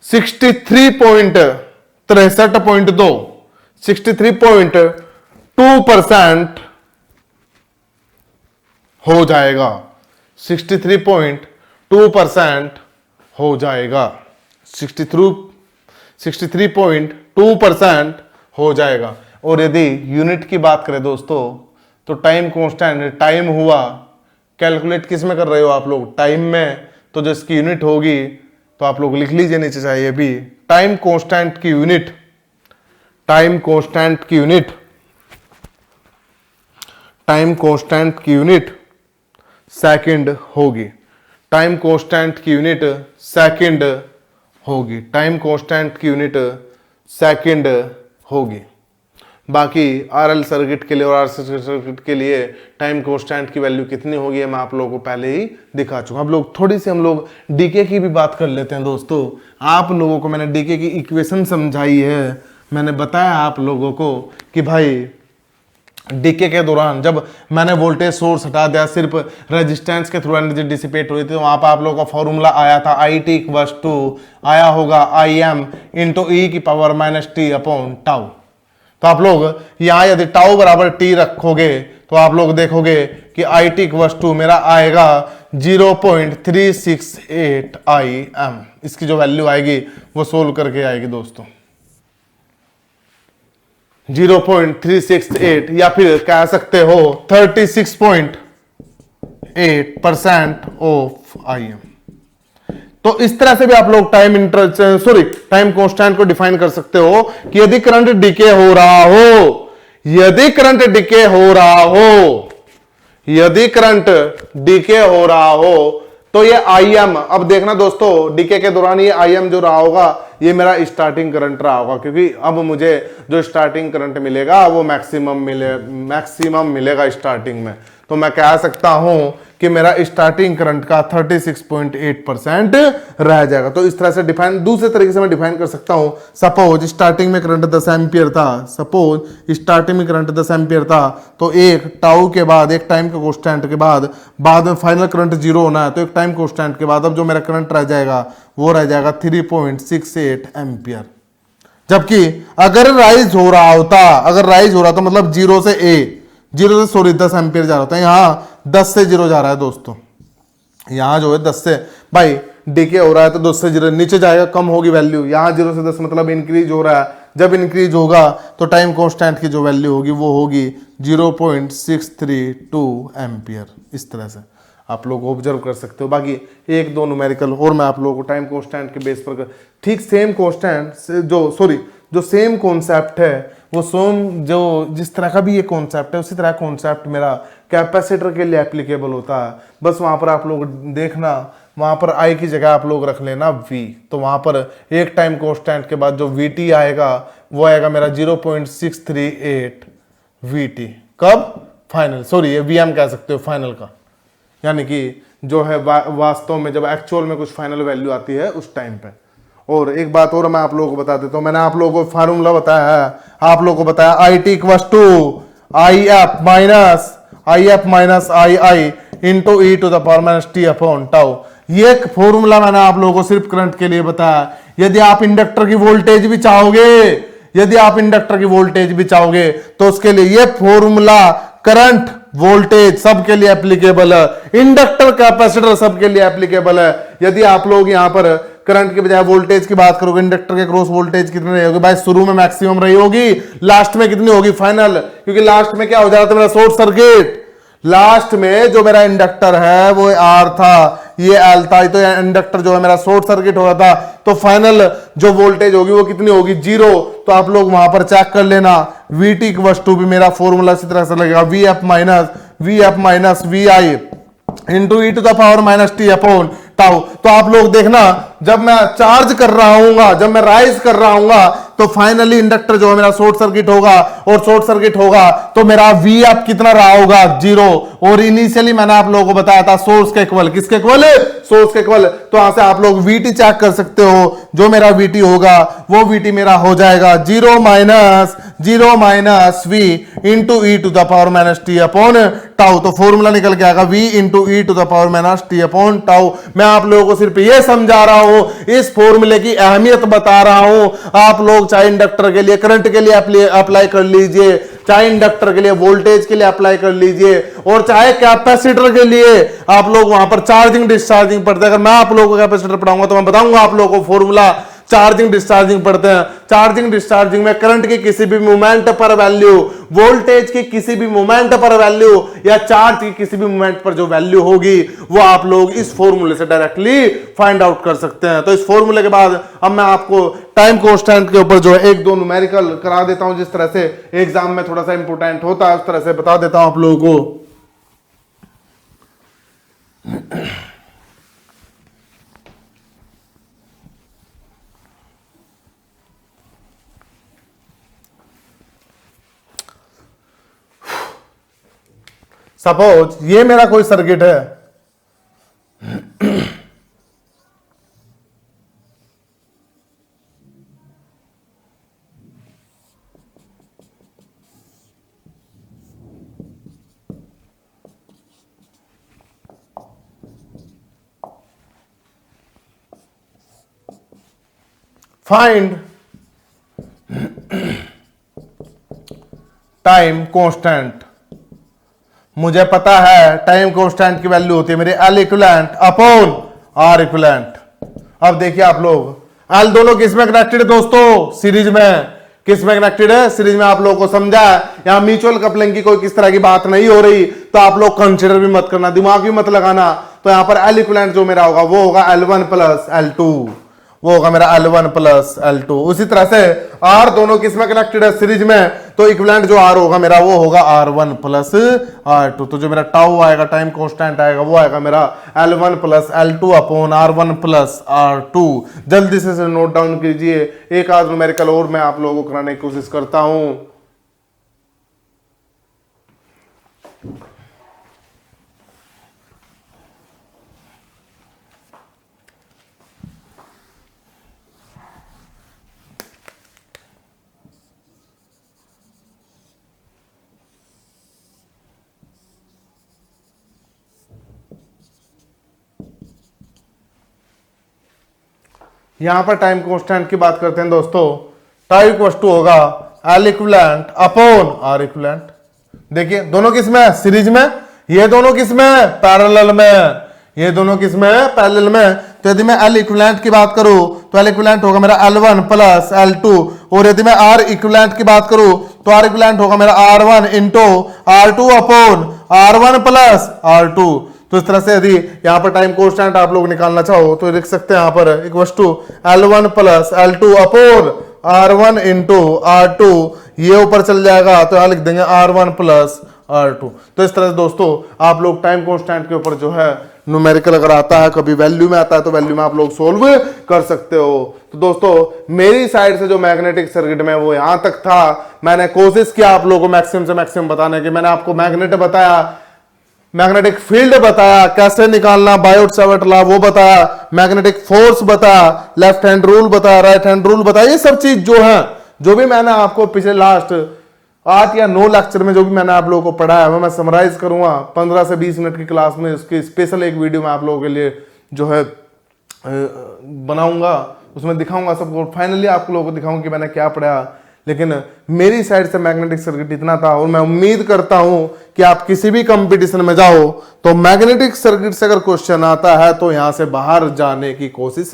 63.2% हो जाएगा। 63.2% हो जाएगा। 63.2% हो जाएगा। और यदि यूनिट की बात करें दोस्तों तो टाइम कांस्टेंट, टाइम हुआ कैलकुलेट किस में कर रहे हो आप लोग, टाइम में, तो जो इसकी यूनिट होगी तो आप लोग लिख लीजिए नीचे चाहिए भी, टाइम कांस्टेंट की यूनिट सेकंड होगी। टाइम कांस्टेंट की यूनिट सेकंड होगी। बाकी आरएल सर्किट के लिए और आरसी सर्किट के लिए टाइम कांस्टेंट की वैल्यू कितनी होगी मैं आप लोगों को पहले ही दिखा चुका। हम लोग थोड़ी सी डीके की भी बात कर लेते हैं दोस्तों। आप लोगों को मैंने डीके की इक्वेशन समझाई है, मैंने बताया आप लोगों को कि भाई डीके के दौरान जब मैंने वोल्टेज सोर्स हटा दिया, सिर्फ रेजिस्टेंस के थ्रू एनर्जी डिसिपेट हुई थी, तो वहां पर आप लोगों का फॉर्मूला आया था आई टी इक्वल्स टू आया होगा आई एम इंटू ई की power minus T upon tau. तो आप लोग यहां यदि टाउ बराबर टी रखोगे तो आप लोग देखोगे कि आई टी इक्वल्स टू मेरा आएगा 0.368 आई एम। इसकी जो वैल्यू आएगी वो सोल्व करके आएगी दोस्तों 0.368, या फिर कह सकते हो 36.8% ऑफ आई एम। तो इस तरह से भी आप लोग टाइम कांस्टेंट को डिफाइन कर सकते हो कि यदि करंट डीके हो रहा हो तो ये आई एम, अब देखना दोस्तों डीके के दौरान ये आई एम जो रहा होगा ये मेरा स्टार्टिंग करंट रहा होगा, क्योंकि अब मुझे जो स्टार्टिंग करंट मिलेगा वो मैक्सिमम मिलेगा स्टार्टिंग में। तो मैं कह सकता हूं कि मेरा स्टार्टिंग करंट का 36.8% रह जाएगा। तो इस तरह से दूसरे तरीके से मैं डिफाइन कर सकता हूं। सपोज स्टार्टिंग में करंट 10 एम्पियर था, तो एक टाउ के बाद एक टाइम के कांस्टेंट के बाद में फाइनल करंट 0 होना है, तो एक टाइम कांस्टेंट के बाद अब जो मेरा करंट रह जाएगा वो रह जाएगा 3.68 एम्पियर। जबकि अगर राइज हो रहा तो मतलब 10 एम्पियर जा रहा होता है, यहां 10 से 0 जा रहा है दोस्तों। यहाँ जो है 10 से भाई डीके हो रहा है तो 10 से 0 नीचे जाएगा, कम होगी वैल्यू। यहाँ 0 से 10 मतलब इंक्रीज हो रहा है, जब इंक्रीज होगा तो टाइम कांस्टेंट की जो वैल्यू होगी वो होगी 0.632 एम्पियर। इस तरह से आप लोग ऑब्जर्व कर सकते हो। बाकी एक दो न्यूमेरिकल और मैं आप लोगों को टाइम कांस्टेंट के बेस पर ठीक सेम कांस्टेंट जो सेम कॉन्सेप्ट है वो जो जिस तरह का भी ये कॉन्सेप्ट है उसी तरह कॉन्सेप्ट मेरा कैपेसिटर के लिए एप्लीकेबल होता है। बस वहां पर आप लोग देखना, वहां पर आई की जगह आप लोग रख लेना वी, तो वहां पर एक टाइम कांस्टेंट के बाद जो वी टी आएगा वो आएगा मेरा 0.638 वी टी। कब? फाइनल, सॉरी ये वी एम कह सकते हो फाइनल का, यानी कि जो है वास्तव में जब एक्चुअल में कुछ फाइनल वैल्यू आती है उस टाइम पे। और एक बात और मैं आप लोगों को बता देता हूं, मैंने आप लोगों को फार्मूला बताया है, आप लोगों को बताया I t equals to I F minus I I into e to the power minus T upon tau. ये फॉर्मूला मैंने आप लोगों को सिर्फ करंट के लिए बताया। यदि आप इंडक्टर की वोल्टेज भी चाहोगे, तो उसके लिए ये फॉर्मूला करंट वोल्टेज सबके लिए एप्लीकेबल है, इंडक्टर कैपेसिटर सबके लिए एप्लीकेबल है। यदि आप लोग यहां पर करंट के बजाय वोल्टेज की बात करोगे, इंडक्टर के क्रॉस वोल्टेज कितनी रही होगी भाई? शुरू में मैक्सिमम रही होगी, लास्ट में कितनी होगी? फाइनल। क्योंकि लास्ट में क्या हो जाता है मेरा शॉर्ट सर्किट, लास्ट में जो मेरा इंडक्टर है वो आर था, ये एल था, तो इंडक्टर जो है मेरा शॉर्ट सर्किट हो रहा था, तो फाइनल जो वोल्टेज होगी वो कितनी होगी? 0। तो आप लोग वहां पर चेक कर लेना, वी टी इक्वल टू भी मेरा फॉर्मूला इसी तरह से लगेगा, V F minus V I into e to the power minus T upon tau. तो आप लोग देखना, जब मैं चार्ज कर रहा हूंगा, जब मैं राइज कर रहा हूंगा, तो फाइनली इंडक्टर जो है मेरा शॉर्ट सर्किट होगा, और शॉर्ट सर्किट होगा तो मेरा वी एफ कितना रहा होगा? 0। और इनिशियली मैंने आप लोगों को बताया था सोर्स के इक्वल, किसके इक्वल? सोर्स के इक्वल। तो यहां से आप लोग वीटी चेक कर सकते हो, जो मेरा वीटी होगा वो वीटी मेरा हो जाएगा 0 minus V into e to the power minus T upon tau. तो फॉर्मूला निकल के आएगा V into e to the power minus T upon tau. मैं आप लोगों को सिर्फ ये समझा रहा हूं, इस फॉर्मूले की अहमियत बता रहा हूं। आप लोग चाहे इंडक्टर के लिए करंट के लिए अप्लाई कर लीजिए, चाहे इंडक्टर के लिए वोल्टेज के लिए अप्लाई कर लीजिए, और चाहे कैपेसिटर के लिए आप लोग वहां पर चार्जिंग डिस्चार्जिंग पढ़ते हैं। अगर मैं आप लोगों को कैपेसिटर पढ़ाऊंगा तो मैं बताऊंगा आप लोगों को फॉर्मूला। चार्जिंग डिस्चार्जिंग पढ़ते हैं, चार्जिंग डिस्चार्जिंग में करंट की किसी भी मोमेंट पर वैल्यू, वोल्टेज की किसी भी मोमेंट पर वैल्यू, या चार्ज की किसी भी मोमेंट पर जो वैल्यू होगी वो आप लोग इस फॉर्मूले से डायरेक्टली फाइंड आउट कर सकते हैं। तो इस फॉर्मूले के बाद अब मैं आपको टाइम कांस्टेंट के ऊपर जो है एक दो न्यूमेरिकल करा देता हूं, जिस तरह से एग्जाम में थोड़ा सा इंपोर्टेंट होता है उस तरह से बता देता हूं आप लोगों को। सपोज ये मेरा कोई सर्किट है, फाइंड टाइम कांस्टेंट। मुझे पता है टाइम कांस्टेंट की वैल्यू होती है मेरे L equivalent upon R equivalent. अब देखिए आप लोग, एल दोनों किस में कनेक्टेड है दोस्तों? सीरीज में। किस में कनेक्टेड है? सीरीज में। आप लोगों को समझा है, यहां म्यूचुअल कपलिंग की कोई किस तरह की बात नहीं हो रही, तो आप लोग कंसिडर भी मत करना, दिमाग भी मत लगाना। तो यहां पर एल इक्विवेलेंट जो मेरा होगा वो होगा L1 प्लस L2, वो होगा मेरा L1 प्लस L2। उसी तरह से आर दोनों किस में कनेक्टेड है? सीरीज में। तो इक्विवेलेंट जो आर होगा मेरा वो होगा R1 प्लस R2। तो जो मेरा टाउ आएगा, टाइम कांस्टेंट आएगा, वो आएगा मेरा L1 plus L2 upon R1 plus R2। जल्दी से नोट डाउन कीजिए। एक आध न्यूमेरिकल और मैं आप लोगों को कराने की कोशिश करता हूं। यहां पर टाइम कांस्टेंट की बात करते हैं दोस्तों। टाइम इक्वल टू होगा L equivalent upon R equivalent. देखिए दोनों किस में? सीरीज में। ये दोनों किस में? पैरेलल में। ये दोनों किसमें है, पैरेलल में। तो यदि मैं L इक्विवेलेंट की बात करूं तो L इक्विवेलेंट होगा मेरा L1 प्लस L2, और यदि मैं R इक्विवेलेंट की बात करूं तो R इक्विवेलेंट होगा मेरा R1 into R2 upon R1 plus R2। तो इस तरह से यदि यहाँ पर टाइम कांस्टेंट आप लोग निकालना चाहो तो लिख सकते हैं यहाँ पर equals to L1 plus L2 upon R1 into R2, ये ऊपर चल जाएगा तो यहाँ लिख देंगे R1 प्लस R2। तो इस तरह से दोस्तों आप लोग टाइम कांस्टेंट के ऊपर जो है न्यूमेरिकल अगर आता है, कभी वैल्यू में आता है तो वैल्यू में आप लोग सोल्व कर सकते हो। तो दोस्तों मेरी साइड से जो मैग्नेटिक सर्किट में वो यहां तक था। मैंने कोशिश किया आप लोगों को मैक्सिमम से मैक्सिमम बताने की। मैंने आपको मैग्नेट बताया, मैग्नेटिक फील्ड बताया, कैसे निकालना बायोट सावर्ट लॉ वो बताया, मैग्नेटिक फोर्स बताया, लेफ्ट हैंड रूल बताया, राइट हैंड रूल बताया। ये सब चीज जो है, जो भी मैंने आपको पिछले लास्ट 8 या 9 लेक्चर में जो भी मैंने आप लोगों को पढ़ाया है, मैं समराइज करूंगा 15 से 20 मिनट की क्लास में। उसकी स्पेशल एक वीडियो मैं आप लोगों के लिए जो है बनाऊंगा, उसमें दिखाऊंगा सबको। फाइनली आप लोगों को दिखाऊंगा कि मैंने क्या पढ़ा। लेकिन मेरी साइड से मैग्नेटिक सर्किट इतना था, और मैं उम्मीद करता हूं कि आप किसी भी कंपटीशन में जाओ तो मैग्नेटिक सर्किट से अगर क्वेश्चन आता है तो यहां से बाहर जाने की कोशिश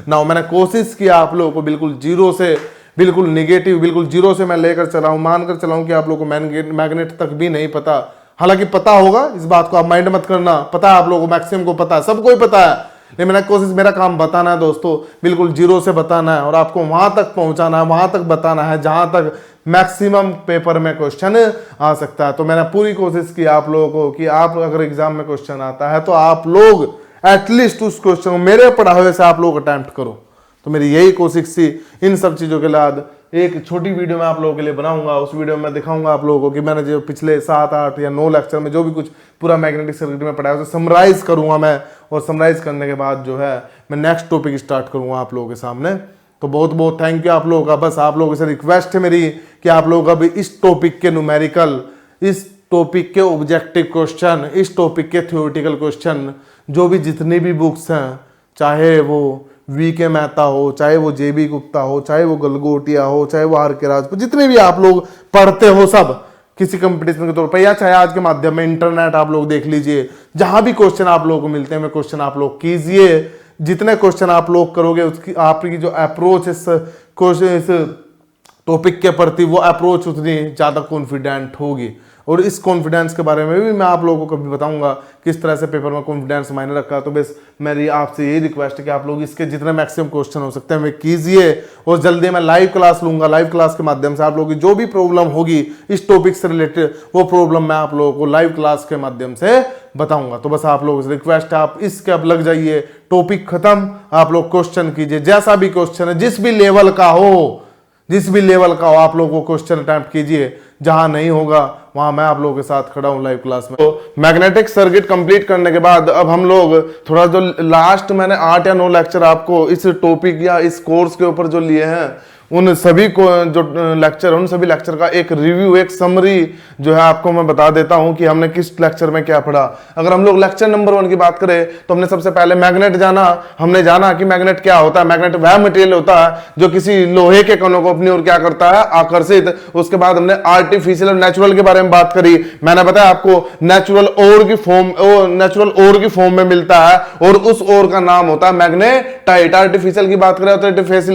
ना हो। मैंने कोशिश किया आप लोगों को बिल्कुल जीरो से, बिल्कुल निगेटिव, बिल्कुल जीरो से मैं लेकर चला हूं, मानकर चलाऊं कि आप लोगों को मैग्नेट तक भी नहीं पता। हालांकि पता होगा, इस बात को आप माइंड मत करना, पता है आप लोगों को, मैक्सिमम को पता है, सबको ही पता है। लेकिन मैंने कोशिश, मेरा काम बताना है दोस्तों, बिल्कुल जीरो से बताना है और आपको वहां तक पहुंचाना है, वहां तक बताना है जहां तक मैक्सिमम पेपर में क्वेश्चन आ सकता है। तो मैंने पूरी कोशिश की आप लोगों को कि आप अगर एग्जाम में क्वेश्चन आता है तो आप लोग एटलीस्ट उस क्वेश्चन को मेरे पढ़ाए हुए से आप लोग अटेम्प्ट करो। तो मेरी यही कोशिश थी। इन सब चीजों के बाद एक छोटी वीडियो मैं आप लोगों के लिए बनाऊंगा। उस वीडियो में मैं दिखाऊंगा आप लोगों को कि मैंने जो पिछले 7, 8 या 9 लेक्चर में जो भी कुछ पूरा मैग्नेटिक सर्किट में पढ़ाया उसे समराइज करूंगा मैं, और समराइज करने के बाद जो है मैं नेक्स्ट टॉपिक स्टार्ट करूंगा आप लोगों के सामने। तो बहुत बहुत थैंक यू आप लोगों का। बस आप लोगों से रिक्वेस्ट है मेरी कि आप लोग अभी इस टॉपिक के न्यूमेरिकल, इस टॉपिक के ऑब्जेक्टिव क्वेश्चन, इस टॉपिक के थ्योरेटिकल क्वेश्चन, जो भी जितनी भी बुक्स हैं, चाहे वो वी.के. मेहता हो, चाहे वो जे.बी. गुप्ता हो, चाहे वो गलगोटिया हो, चाहे वो आर.के. राजपूत, जितने भी आप लोग पढ़ते हो सब किसी कंपटीशन के तौर पर, या चाहे आज के माध्यम में इंटरनेट आप लोग देख लीजिए, जहां भी क्वेश्चन आप लोगों को मिलते हैं वे क्वेश्चन आप लोग कीजिए। जितने क्वेश्चन आप लोग करोगे उसकी आपकी जो अप्रोच इस टॉपिक के प्रति, वो अप्रोच उतनी ज्यादा कॉन्फिडेंट होगी। और इस कॉन्फिडेंस के बारे में भी मैं आप लोगों को कभी बताऊंगा किस तरह से पेपर में कॉन्फिडेंस मायने रखा। तो बस मेरी आपसे यही रिक्वेस्ट है कि आप लोग इसके जितने मैक्सिमम क्वेश्चन हो सकते हैं वे कीजिए। और जल्दी मैं लाइव क्लास लूंगा, लाइव क्लास के माध्यम से आप लोगों की जो भी प्रॉब्लम होगी इस टॉपिक से रिलेटेड, वो प्रॉब्लम मैं आप लोगों को लाइव क्लास के माध्यम से बताऊंगा। तो बस आप लोगों से रिक्वेस्ट है, आप इसके अब लग जाइए। टॉपिक खत्म, आप लोग क्वेश्चन कीजिए, जैसा भी क्वेश्चन है, जिस भी लेवल का हो, जिस भी लेवल का हो, आप लोगों को क्वेश्चन अटेम्प्ट कीजिए। जहां नहीं होगा वहां मैं आप लोगों के साथ खड़ा हूं लाइव क्लास में। तो मैग्नेटिक सर्किट कंप्लीट करने के बाद अब हम लोग थोड़ा जो लास्ट मैंने 8 या 9 लेक्चर आपको इस टॉपिक या इस कोर्स के ऊपर जो लिए हैं, उन सभी को जो लेक्चर, उन सभी लेक्चर का एक रिव्यू, एक समरी जो है आपको मैं बता देता हूं कि हमने किस लेक्चर में क्या पढ़ा। अगर हम लोग लेक्चर नंबर 1 की बात करें तो हमने सबसे पहले मैग्नेट जाना। हमने जाना कि मैग्नेट क्या होता है। मैग्नेट वह मटेरियल होता है जो किसी लोहे के कणों को अपनी ओर क्या करता है, आकर्षित। उसके बाद हमने आर्टिफिशियल और नेचुरल के बारे में बात करी। मैंने बताया आपको नेचुरल ओर की फॉर्म, नेचुरल ओर की फॉर्म में मिलता है और उस ओर का नाम होता है मैग्नेटाइट। आर्टिफिशियल की बात करें तो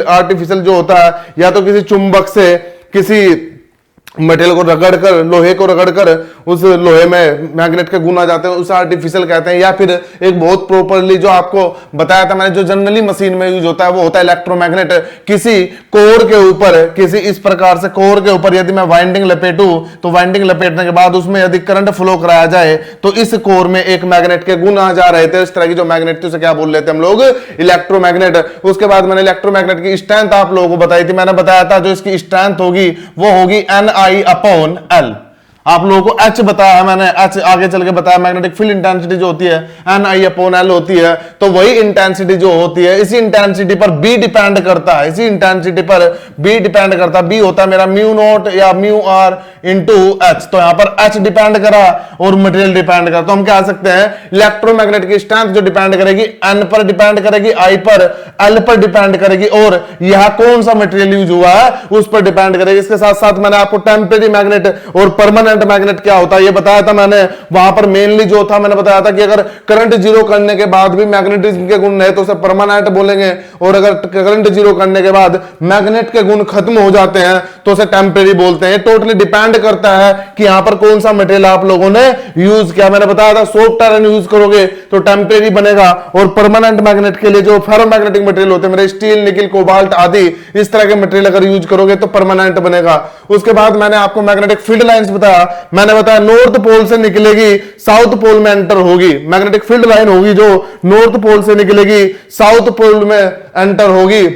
आर्टिफिशियल जो होता है या तो किसी चुंबक से किसी मटेरियल को रगड़कर, लोहे को रगड़कर उस लोहे में मैग्नेट के गुण आ जाते हैं, उसे आर्टिफिशियल कहते हैं। या फिर एक बहुत प्रॉपरली जो आपको बताया था मैंने, जो जनरली मशीन में यूज होता है वो होता है इलेक्ट्रोमैग्नेट। किसी कोर के ऊपर, किसी इस प्रकार से कोर के ऊपर यदि मैं वाइंडिंग लपेटूं तो वाइंडिंग लपेटने के बाद उसमें यदि करंट फ्लो कराया जाए तो इस कोर में एक मैग्नेट के गुण आ जा रहे थे। इस तरह की जो मैग्नेट थी उसे क्या बोल रहे थे हम लोग, इलेक्ट्रोमैग्नेट। उसके बाद मैंने इलेक्ट्रोमैग्नेट की स्ट्रेंथ आप लोगों को बताई थी। मैंने बताया था जो इसकी स्ट्रेंथ होगी वो होगी Ni/L। आप लोगों को H बताया है मैंने, H आगे चल के बताया। मैग्नेटिक फील्ड इंटेंसिटी जो होती है Ni/L होती है। तो वही इंटेंसिटी जो होती है, इसी इंटेंसिटी पर B डिपेंड करता है, इसी इंटेंसिटी पर B डिपेंड करता है। B होता है मेरा μ0 या μr इंटू H। तो यहां पर H डिपेंड करा और मटेरियल डिपेंड करा। तो हम क्या कह सकते हैं, इलेक्ट्रोमैग्नेट की स्ट्रेंथ जो डिपेंड करेगी N पर डिपेंड करेगी, I पर, L पर डिपेंड करेगी, और यह कौन सा मटेरियल यूज हुआ है उस पर डिपेंड करेगी। इसके साथ साथ मैंने आपको टेम्परेरी मैग्नेट और परमानेंट परमानेंट मैग्नेट क्या होता है ये बताया था मैंने। वहां पर मेनली जो था मैंने बताया था कि अगर करंट जीरो करने के बाद भी मैग्नेटिज्म के गुण है तो उसे परमानेंट बोलेंगे, और अगर करंट जीरो करने के बाद मैग्नेट के गुण खत्म हो जाते हैं तो उसे टेम्परेरी बोलते हैं। टोटली डिपेंड करता है कि यहां पर कौन सा मटेरियल आप लोगों ने यूज किया। मैंने बताया था सॉफ्ट आयरन यूज करोगे तो टेम्परेरी बनेगा, और परमानेंट मैग्नेट के लिए जो फेरोमैग्नेटिक मटेरियल होते हैं मेरे स्टील, निकल, कोबाल्ट आदि इस तरह के मटेरियल अगर यूज करोगे तो परमानेंट बनेगा। उसके बाद मैंने आपको मैग्नेटिक फील्ड लाइंस बताया। मैंने बताया नॉर्थ पोल से निकलेगी साउथ पोल में एंटर होगी, मैग्नेटिक फील्ड लाइन होगी जो नॉर्थ पोल से निकलेगी साउथ पोल में एंटर होगी।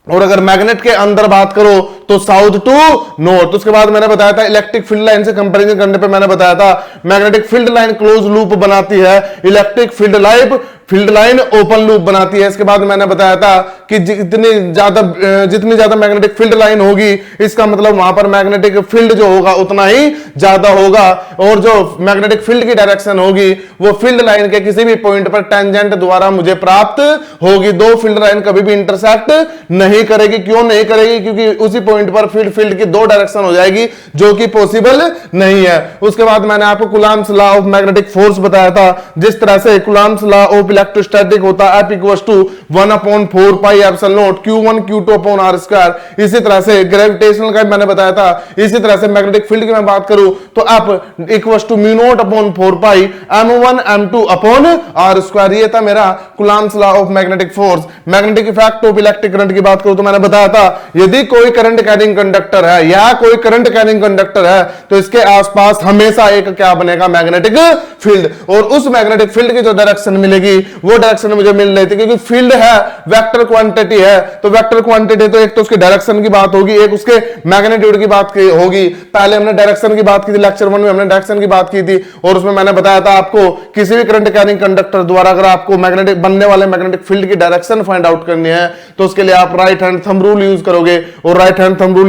और अगर मैग्नेट के अंदर बात करो तो साउथ टू नॉर्थ। उसके बाद मैंने बताया था इलेक्ट्रिक फील्ड लाइन से कंपैरिजन करने पे मैंने बताया था magnetic field line close loop बनाती है, electric field line open loop बनाती है। इसके बाद मैंने बताया था कि जितनी ज्यादा मैग्नेटिक फील्ड लाइन होगी इसका मतलब वहां पर मैग्नेटिक फील्ड जो होगा उतना ही ज्यादा होगा, और जो मैग्नेटिक फील्ड की डायरेक्शन होगी वो फील्ड लाइन के किसी भी पॉइंट पर टेंजेंट द्वारा मुझे प्राप्त होगी। दो फील्ड लाइन कभी भी इंटरसेक्ट नहीं करेगी। क्यों नहीं करेगी? क्योंकि उसी पॉइंट पर फील्ड की दो डायरेक्शन हो जाएगी जो कि पॉसिबल नहीं है। उसके बाद मैंने आपको Coulomb's law of magnetic force बताया था। जिस तरह से कूलम्ब्स लॉ ऑफ इलेक्ट्रोस्टैटिक होता है F equals to 1/4 pi epsilon naught Q1 Q2 upon R square. इसी तरह से ग्रेविटेशनल का मैंने बताया था। इसी तरह से मैग्नेटिक फील्ड की मैं बात करूं तो F equals to mu naught upon 4 pi M1 M2 upon R square. ये था मेरा Coulomb's law of magnetic force. Magnetic effect of electric current की बात करूं तो मैंने बताया था यदि कोई करंट कैरिंग कंडक्टर है या कोई करंट कैरिंग कंडक्टर है तो इसके आसपास हमेशा एक क्या बनेगा? Magnetic field. और उस मैग्नेटिक फील्ड की जो डायरेक्शन मिलेगी वो डायरेक्शन मुझे मिल रही थी, क्योंकि फील्ड है वेक्टर क्वांटिटी है, तो वेक्टर क्वांटिटी तो एक तो उसके डायरेक्शन की बात होगी, एक उसके मैग्नीट्यूड की बात होगी। पहले हमने डायरेक्शन की बात की थी, लेक्चर 1 में हमने डायरेक्शन की बात की थी, और उसमें मैंने बताया था आपको किसी भी करंट कैरिंग कंडक्टर द्वारा अगर आपको मैग्नेटिक बनने वाले मैग्नेटिक फील्ड की डायरेक्शन फाइंड आउट करनी है तो उसके लिए आप right hand thumb rule use करोगे। और राइट हैंड थंब रूल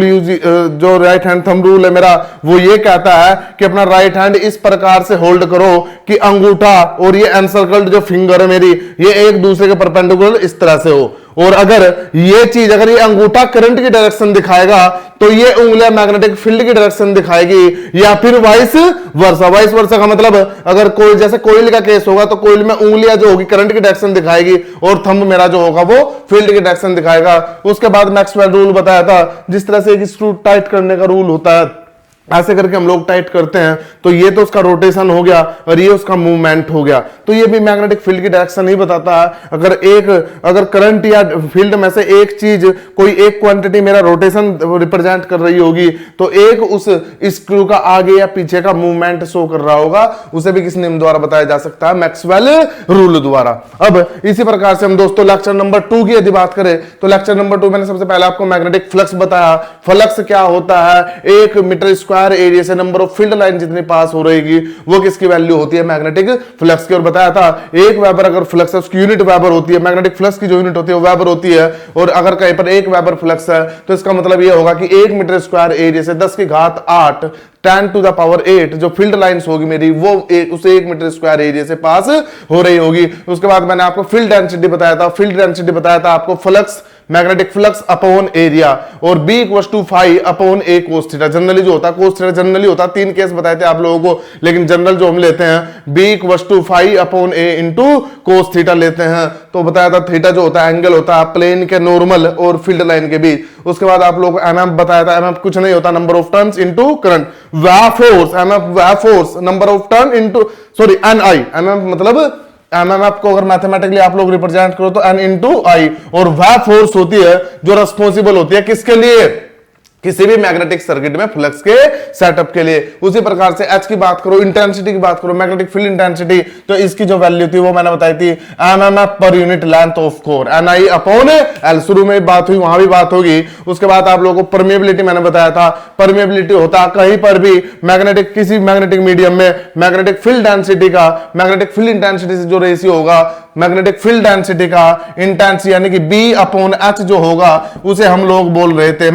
जो राइट हैंड थंब रूल है मेरा वो ये कहता है कि अपना राइट हैंड इस प्रकार से होल्ड करो कि अंगूठा और ये एनसर्कल्ड जो फिंगर है मेरी ये एक दूसरे के परपेंडिकुलर इस तरह से हो। और अगर ये अंगूठा करंट की डायरेक्शन दिखाएगा तो ये उंगलियां मैग्नेटिक फील्ड की डायरेक्शन दिखाएगी, या फिर वाइस वर्सा। वाइस वर्सा का मतलब अगर कोई जैसे कोयल का केस होगा तो कोयल में उंगलियां जो होगी करंट की डायरेक्शन दिखाएगी और थंब मेरा जो होगा वो फील्ड की डायरेक्शन दिखाएगा। उसके बाद मैक्सवेल रूल बताया था, जिस तरह से एक स्क्रू टाइट करने का रूल होता है ऐसे करके हम लोग टाइट करते हैं तो ये तो उसका रोटेशन हो गया और ये उसका मूवमेंट हो गया। तो ये भी मैग्नेटिक फील्ड की डायरेक्शन ही बताता है। अगर करंट या फील्ड में से एक चीज कोई एक क्वांटिटी मेरा रोटेशन रिप्रेजेंट कर रही होगी तो एक उस स्क्रू का आगे या पीछे का मूवमेंट शो कर रहा होगा, उसे भी किस नियम द्वारा बताया जा सकता है? मैक्सवेल रूल द्वारा। अब इसी प्रकार से हम दोस्तों लेक्चर नंबर 2 की यदि बात करें तो लेक्चर नंबर 2 मैंने सबसे पहले आपको मैग्नेटिक फ्लक्स बताया। फ्लक्स क्या होता है? 1 मीटर स्क्वायर एरिया से नंबर ऑफ फील्ड लाइन जितनी पास हो रहेगी वो किसकी वैल्यू होती है? मैग्नेटिक फ्लक्स की। और बताया था 1 वेबर अगर फ्लक्स है उसकी यूनिट वेबर होती है, मैग्नेटिक फ्लक्स की जो यूनिट होती है वो वेबर होती है। और अगर कहीं पर 1 वेबर फ्लक्स है तो इसका मतलब ये होगा कि 1 मीटर स्क्वायर एरिया से 10 की घात 8 10 टू द पावर 8 जो फील्ड लाइंस होगी मेरी वो उसे 1 मीटर स्क्वायर एरिया से पास हो रही होगी। उसके बाद मैंने आपको फील्ड डेंसिटी बताया था। फील्ड डेंसिटी बताया था आपको flux, magnetic flux upon area, और B equals to phi upon A cos theta. Generally जो होता है कोस थीटा जनरली होता है, 3 केस बताए थे आप लोगों को, लेकिन जनरल जो हम लेते हैं B equals to phi upon A into cos theta लेते हैं। तो बताया था थीटा जो होता है एंगल होता है प्लेन के नॉर्मल और फील्ड लाइन के बीच। उसके बाद आप लोगों को mm बताया था, mm कुछ नहीं होता number of turns into current. वह फोर्स mm वह force number of turn into NI, mm मतलब एमएमएफ को अगर मैथमेटिकली आप लोग रिप्रेजेंट करो तो N इंटू आई, और वह फोर्स होती है जो रिस्पॉन्सिबल होती है किसके लिए? किसी भी मैग्नेटिक सर्किट में फ्लक्स के सेटअप के लिए। उसी प्रकार से H की बात करो, इंटेंसिटी की बात करो, मैग्नेटिक फील्ड इंटेंसिटी, तो इसकी जो वैल्यू थी वो मैंने बताई थी MMF per unit length of core NI upon L। शुरू में बात हुई वहां भी बात होगी। उसके बाद आप लोगों को परमेबिलिटी मैंने बताया था। परमेबिलिटी होता है कहीं पर भी मैग्नेटिक किसी मैग्नेटिक मीडियम में मैग्नेटिक फील्ड डेंसिटी का मैग्नेटिक फील्ड इंटेंसिटी से जो रेशियो होगा मैग्नेटिक फील्ड डेंसिटी का इंटेंसिटी यानी कि B अपॉन H जो होगा उसे हम लोग बोल रहे थे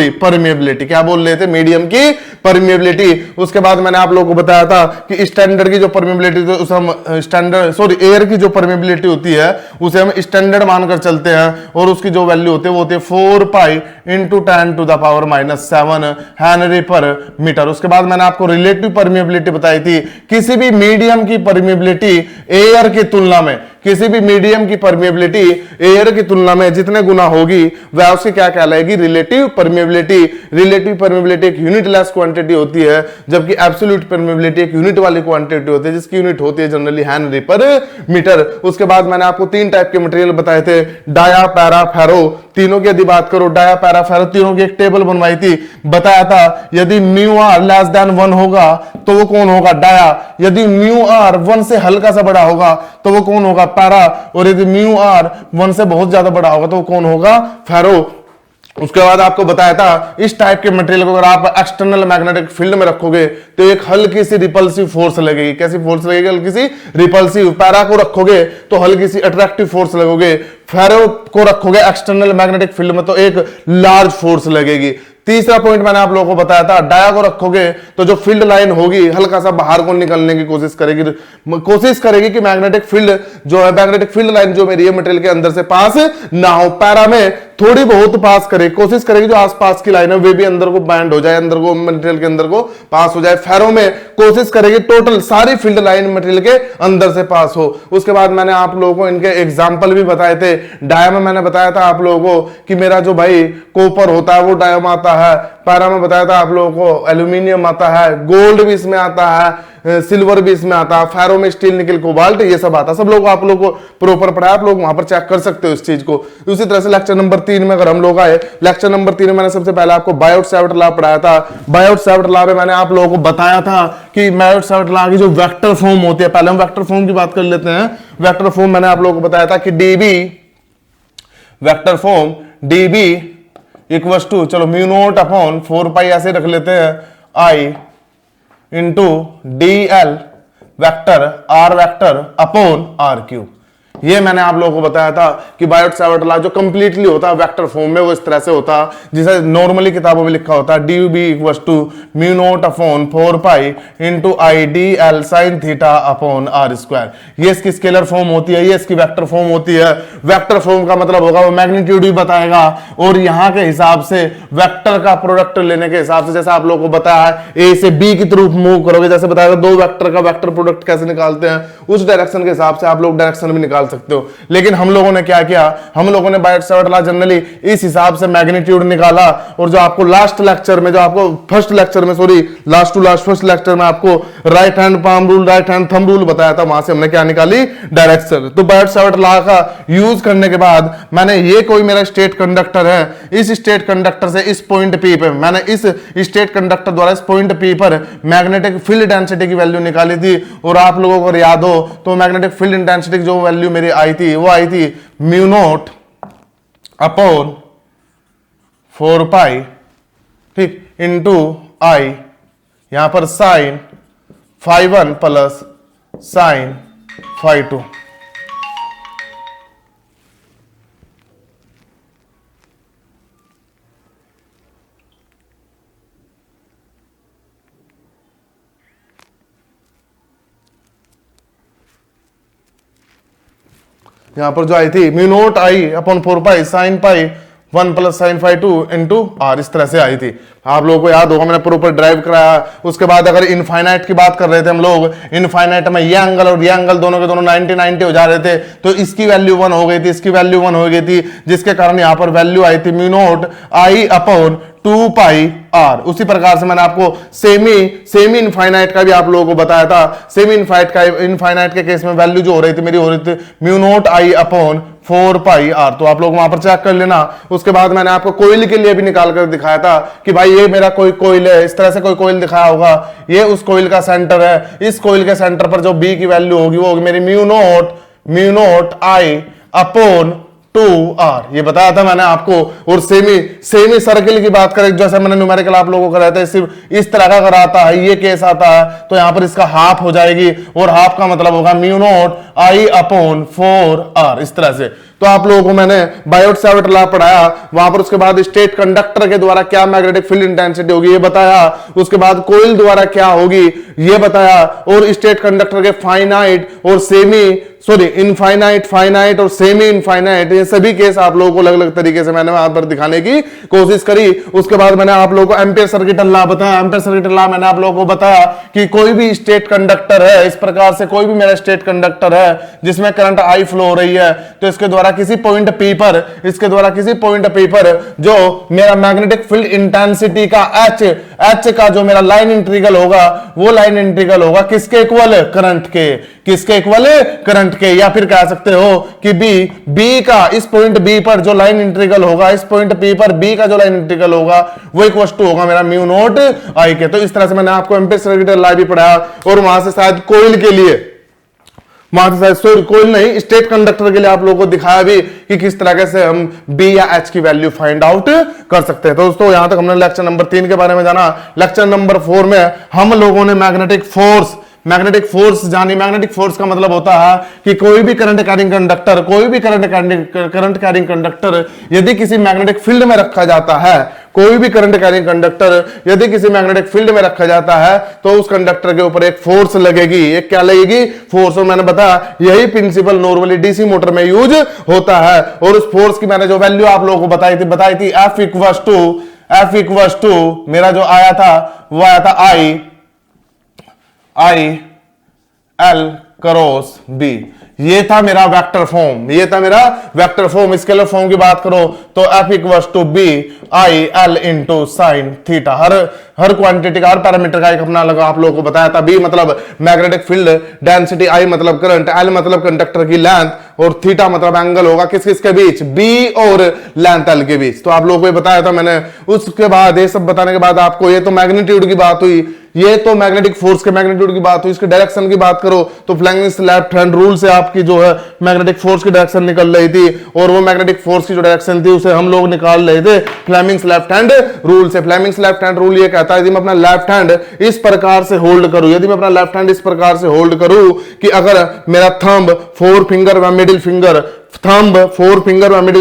परमेबिलिटी। क्या बोल रहे थे? मीडियम की परमिएबिलिटी। उसके बाद मैंने आप लोगों को बताया था कि स्टैंडर्ड की जो परमिएबिलिटी तो उसे हम स्टैंडर्ड सॉरी एयर की जो परमिएबिलिटी होती है उसे हम स्टैंडर्ड मानकर चलते हैं और उसकी जो वैल्यू होती है वो होती है 4 पाई इंटू 10⁻⁻7 हेनरी पर मीटर। उसके बाद मैंने आपको रिलेटिव परमिएबिलिटी बताई थी, किसी भी मीडियम की परमिएबिलिटी एयर की तुलना में, किसी भी मीडियम की परमिएबिलिटी एयर की तुलना में जितने गुना होगी वह उसकी क्या कहलाएगी, रिलेटिव परमिएबिलिटी। रिलेटिव परमिएबिलिटी एक यूनिट लेस क्वांटिटी होती है, जबकि एब्सोल्यूट परमिएबिलिटी एक यूनिट वाली क्वांटिटी होती है जिसकी यूनिट होती है जनरली हेनरी पर मीटर। उसके बाद मैंने आपको 3 टाइप के मटेरियल बताए थे, डाया, पैरा, फेरो। तीनों की यदि बात करो, डाया, पैरा, फेरो, तीनों की एक टेबल बनवाई थी, बताया था यदि म्यू आर लेस देन 1 होगा तो वो कौन होगा, डाया। यदि म्यू आर 1 से हल्का सा बड़ा होगा तो वो कौन होगा, पैरा। और यदि म्यू आर 1 से बहुत ज्यादा बड़ा होगा तो वो कौन होगा, फेरो। उसके बाद आपको बताया था इस टाइप के मटेरियल को अगर आप एक्सटर्नल मैग्नेटिक फील्ड में रखोगे तो एक हल्की सी रिपल्सिव फोर्स लगेगी। कैसी फोर्स लगेगी, हल्की सी रिपल्सिव। पैरा को रखोगे तो हल्की सी अट्रैक्टिव फोर्स लगोगे, फेरो को रखोगे एक्सटर्नल मैग्नेटिक फील्ड में तो एक लार्ज फोर्स लगेगी। तीसरा पॉइंट मैंने आप लोगों को बताया था, डाया को रखोगे तो जो फील्ड लाइन होगी हल्का सा बाहर को निकलने की कोशिश करेगी कि मैग्नेटिक फील्ड जो है, मैग्नेटिक फील्ड लाइन जो मेरी मटेरियल के अंदर से पास ना हो। पैरा में थोड़ी बहुत पास करे, कोशिश करेगी जो आसपास की लाइन है वे भी अंदर को बैंड हो जाए, अंदर को मटेरियल के अंदर को पास हो जाए। फेरो में कोशिश करेगी टोटल सारी फील्ड लाइन मटेरियल के अंदर से पास हो। उसके बाद मैंने आप लोगों को इनके एग्जाम्पल भी बताए थे। डाया में मैंने बताया था आप लोगों को कि मेरा जो भाई कॉपर होता है वो डाया में आता है। पैरा में बताया था आप लोगों को एल्यूमिनियम आता है, गोल्ड भी इसमें आता है, सिल्वर भी इसमें आता है, फेरो में स्टील, निकल, कोबाल्ट, ये सब आता है। सब लोग आप लोगों को प्रॉपर पढ़ा, आप लोग वहां पर चेक कर सकते हो इस चीज को। उसी तरह से लेक्चर नंबर 3 में अगर हम लोग आए, लेक्चर नंबर 3 में मैंने सबसे पहले आपको बायोट-सैवर्ट लॉ पढ़ाया था। बायोट-सैवर्ट लॉ में मैंने आप लोगों को बताया था कि बायोट-सैवर्ट लॉ की जो वेक्टर फॉर्म होती है, पहले हम वेक्टर फॉर्म की बात कर लेते हैं। वेक्टर फॉर्म मैंने आप लोगों को बताया था कि DB vector form DB equals to, चलो म्यू नॉट अपॉन 4 पाई ऐसे रख लेते हैं, I into D L vector R vector upon R cube. ये मैंने आप लोगों को बताया था कि बायोट-सैवर्ट लॉ जो कंप्लीटली होता है वेक्टर फॉर्म में वो इस तरह से होता है जिसे नॉर्मली किताबों में लिखा होता है d B equals to mu naught upon 4 pi into I d L sine theta upon R square. ये इसकी स्केलर फॉर्म होती है, ये इसकी वेक्टर फॉर्म होती है। वेक्टर फॉर्म का मतलब होगा वो मैग्नीट्यूड भी बताएगा और यहाँ के हिसाब से वेक्टर का प्रोडक्ट लेने के हिसाब से, जैसे आप लोगों को बताया है ए से बी की तरफ मूव करोगे, जैसे बताया दो वेक्टर का वेक्टर प्रोडक्ट कैसे निकालते हैं उस डायरेक्शन के हिसाब से आप लोग डायरेक्शन भी निकाल सकते हो। लेकिन हम लोगों ने क्या किया, हम लोगों ने बायोट-सैवर्ट लॉ जनरली इस हिसाब से मैग्नीट्यूड निकाला और जो आपको लास्ट लेक्चर में, जो आपको फर्स्ट लेक्चर में, sorry last to last first lecture में आपको right hand palm rule, right hand thumb rule बताया था, वहां से हमने क्या निकाली, डायरेक्शन। तो बायोट-सैवर्ट लॉ का यूज करने के बाद मैंने ये कोई मेरा स्टेट कंडक्टर है, इस स्टेट कंडक्टर से इस पॉइंट पी पे मैंने इस स्टेट कंडक्टर द्वारा इस पॉइंट पी पर मैग्नेटिक फील्ड डेंसिटी की वैल्यू निकाली थी। और आप लोगों को याद हो तो मैग्नेटिक फील्ड इंटेंसिटी की जो वैल्यू मेरी आई थी वो आई थी म्यू नॉट अपॉन 4 पाई, ठीक, इंटू आई, यहां पर sine phi 1 plus sine phi 2। यहां पर जो आई थी mu naught I upon 4 pi sine pi 1 plus sine phi 2 into R, इस तरह से आई थी। आप लोगों को याद होगा मैंने प्रॉपर ड्राइव कराया। उसके बाद अगर इनफाइनाइट की बात कर रहे थे हम लोग, इनफाइनाइट में ये एंगल और ये एंगल दोनों के दोनों 90-90 हो जा रहे थे, तो इसकी वैल्यू 1 हो गई थी, इसकी वैल्यू 1 हो गई थी, जिसके कारण यहां पर वैल्यू आई थी mu naught I upon 2 pi R. उसी प्रकार से मैंने आपको सेमी इनफाइनाइट का भी आप लोगों को बताया था। सेमी इनफाइनाइट के केस में वैल्यू जो हो रही थी मेरी, हो रही थी mu naught I upon 4 pi R. तो आप लोग वहां पर चेक कर लेना। उसके बाद मैंने आपको कोयल के लिए भी निकाल कर दिखाया था कि भाई ये मेरा कोई कोयल है, इस तरह से कोई कोयल दिखाया होगा, ये उस कोयल का सेंटर है, इस कोयल के सेंटर पर जो बी की वैल्यू होगी वो होगी मेरी mu naught I upon 2R, ये बताया था मैंने आपको। और सेमी सर्किल की बात करें, जैसे मैंने न्यूमेरिकल आप लोगों को कराया था, सिर्फ इस तरह का कराता है, ये केस आता है, तो यहां पर इसका हाफ हो जाएगी, और हाफ का मतलब होगा mu naught I upon 4R, इस तरह से। तो आप लोगों को मैंने बायोट-सैवर्ट लॉ पढ़ाया, वहां पर उसके बाद स्टेट कंडक्टर के द्वारा क्या मैग्नेटिक फील्ड इंटेंसिटी होगी ये बताया, उसके बाद कोइल द्वारा क्या होगी ये बताया, और स्टेट कंडक्टर के फाइनाइट और इनफाइनाइट, फाइनाइट और सेमी इनफाइनाइट, ये सभी केस आप लोगों को अलग अलग तरीके से मैंने वहां पर दिखाने की कोशिश करी। उसके बाद मैंने आप लोगों को एम्पियर सर्किट लॉ बताया। एम्पियर सर्किट लॉ मैंने आप लोगों को बताया कि कोई भी स्टेट कंडक्टर है, इस प्रकार से कोई भी मेरा स्टेट कंडक्टर है जिसमें करंट I फ्लो हो रही है, तो इसके द्वारा किसी पॉइंट P पर जो मेरा मैग्नेटिक फील्ड इंटेंसिटी का H का जो मेरा लाइन इंटीग्रल होगा, वो लाइन इंटीग्रल होगा किसके इक्वल? करंट के। किसके इक्वल? करंट के। या फिर कह सकते हो कि बी का इस पॉइंट बी पर जो लाइन इंटीग्रल होगा, इस पॉइंट पी पर बी का जो लाइन इंटीग्रल होगा वो इक्वल टू होगा मेरा म्यू नॉट I के। तो इस तरह से मैंने आपको एम्पियर सर्किट लॉ भी पढ़ाया, और वहां से शायद कोइल के लिए, कोइल नहीं, स्टेट कंडक्टर के लिए आप लोगों को दिखाया भी कि किस तरह से हम बी या एच की वैल्यू फाइंड आउट कर सकते हैं। तो दोस्तों यहां तक हमने लेक्चर नंबर 3 के बारे में जाना। लेक्चर नंबर 4 में हम लोगों ने मैग्नेटिक फोर्स जानी। मैग्नेटिक फोर्स का मतलब होता है कि कोई भी करंट कैरिंग कंडक्टर यदि किसी मैग्नेटिक फील्ड में रखा जाता है, कोई भी करंट कैरिंग कंडक्टर यदि किसी मैग्नेटिक फील्ड में रखा जाता है, तो उस कंडक्टर के ऊपर एक फोर्स लगेगी। एक क्या लगेगी? फोर्स। और मैंने बताया यही प्रिंसिपल नॉर्मली डीसी मोटर में यूज होता है। और उस फोर्स की मैंने जो वैल्यू आप लोगों को बताई थी F इक्वस टू मेरा जो आया था वो आया था I L क्रॉस B। ये था मेरा वेक्टर फॉर्म। स्केलर फॉर्म की बात करो तो F equals to B I L into sine theta. हर क्वांटिटी का, हर पैरामीटर का एक अपना लगा आप लोगों को बताया था। बी मतलब मैग्नेटिक फील्ड डेंसिटी, आई मतलब करंट, एल मतलब कंडक्टर की लेंथ, और थीटा मतलब एंगल होगा किस किस के बीच? बी और लेंथ एल के बीच। तो आप लोगों को ये बताया था मैंने। उसके बाद ये सब बताने के बाद आपको ये तो मैग्नीट्यूड की बात हुई, ये तो मैग्नेटिक फोर्स के मैग्नीट्यूड की बात हुई। इसके डायरेक्शन की बात करो तो फ्लैंगिंग लेफ्ट हैंड रूल से आपकी जो है मैग्नेटिक फोर्स की डायरेक्शन निकल रही थी, और वो मैग्नेटिक फोर्स की जो डायरेक्शन थी उसे हम लोग निकाल रहे थे फ्लेमिंग्स लेफ्ट हैंड रूल से। फ्लेमिंग्स लेफ्ट हैंड रूल ये कहता है यदि मैं अपना लेफ्ट हैंड इस प्रकार से होल्ड करूं, कि अगर मेरा थंब, फोर फिंगर व मिडिल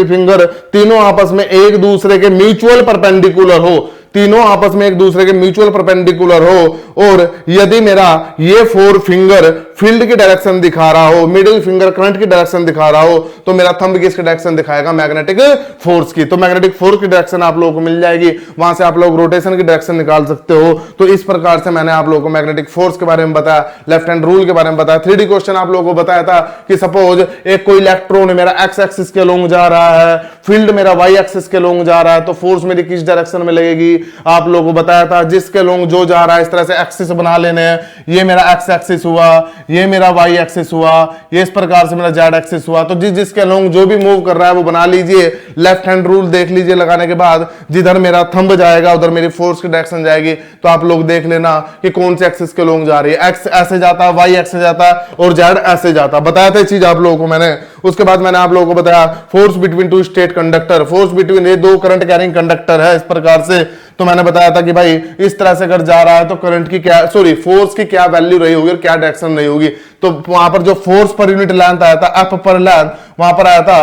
फिंगर तीनों आपस में एक दूसरे के म्यूचुअल परपेंडिकुलर हो, और यदि मेरा ये फोर फिंगर फील्ड की डायरेक्शन दिखा रहा हो, मिडिल फिंगर करंट की डायरेक्शन दिखा रहा हो, तो मेरा थंब किसकी डायरेक्शन दिखाएगा? मैग्नेटिक फोर्स की। तो मैग्नेटिक फोर्स की डायरेक्शन आप लोगों को मिल जाएगी, वहां से आप लोग रोटेशन की डायरेक्शन निकाल सकते हो। तो इस प्रकार से मैंने आप लोगों को मैग्नेटिक फोर्स के बारे में बताया, लेफ्ट हैंड रूल के बारे में बताया। 3D क्वेश्चन आप लोगों को बताया था कि सपोज एक कोई इलेक्ट्रॉन मेरा एक्स एक्सिस के लोंग जा रहा है, फील्ड मेरा वाई एक्सिस के लोंग जा रहा है, तो फोर्स मेरी किस डायरेक्शन में लगेगी आप लोगों को बताया था। जिसके लोंग जो जा रहा है इस तरह से एक्सिस बना लेने हैं, ये मेरा एक्स एक्सिस हुआ, ये मेरा वाई एक्सिस हुआ, ये इस प्रकार से मेरा जेड एक्सिस हुआ। तो जिसके लोंग जो भी मूव कर रहा है वो बना लीजिए। लेफ्ट हैंड रूल देख लीजिए लगाने के बाद, जिधर मेरा थंब जाएगा उधर मेरी फोर्स की डायरेक्शन जाएगी। तो आप लोग देख लेना कि कौन से एक्सिस के लोंग जा रही है। एक्स ऐसे जाता है, वाई ऐसे जाता है, और जेड ऐसे जाता है। बताया था चीज आप लोगों को मैंने। उसके बाद मैंने आप लोगों को बताया force between two state conductor, force between ये दो करंट कैरिंग कंडक्टर है इस प्रकार से। तो मैंने बताया था कि भाई इस तरह से अगर जा रहा है तो करंट की क्या, फोर्स की क्या वैल्यू रही होगी और क्या डायरेक्शन रही होगी। तो वहां पर जो फोर्स पर यूनिट लेंथ आया था, एफ पर लेंथ, वहां पर आया था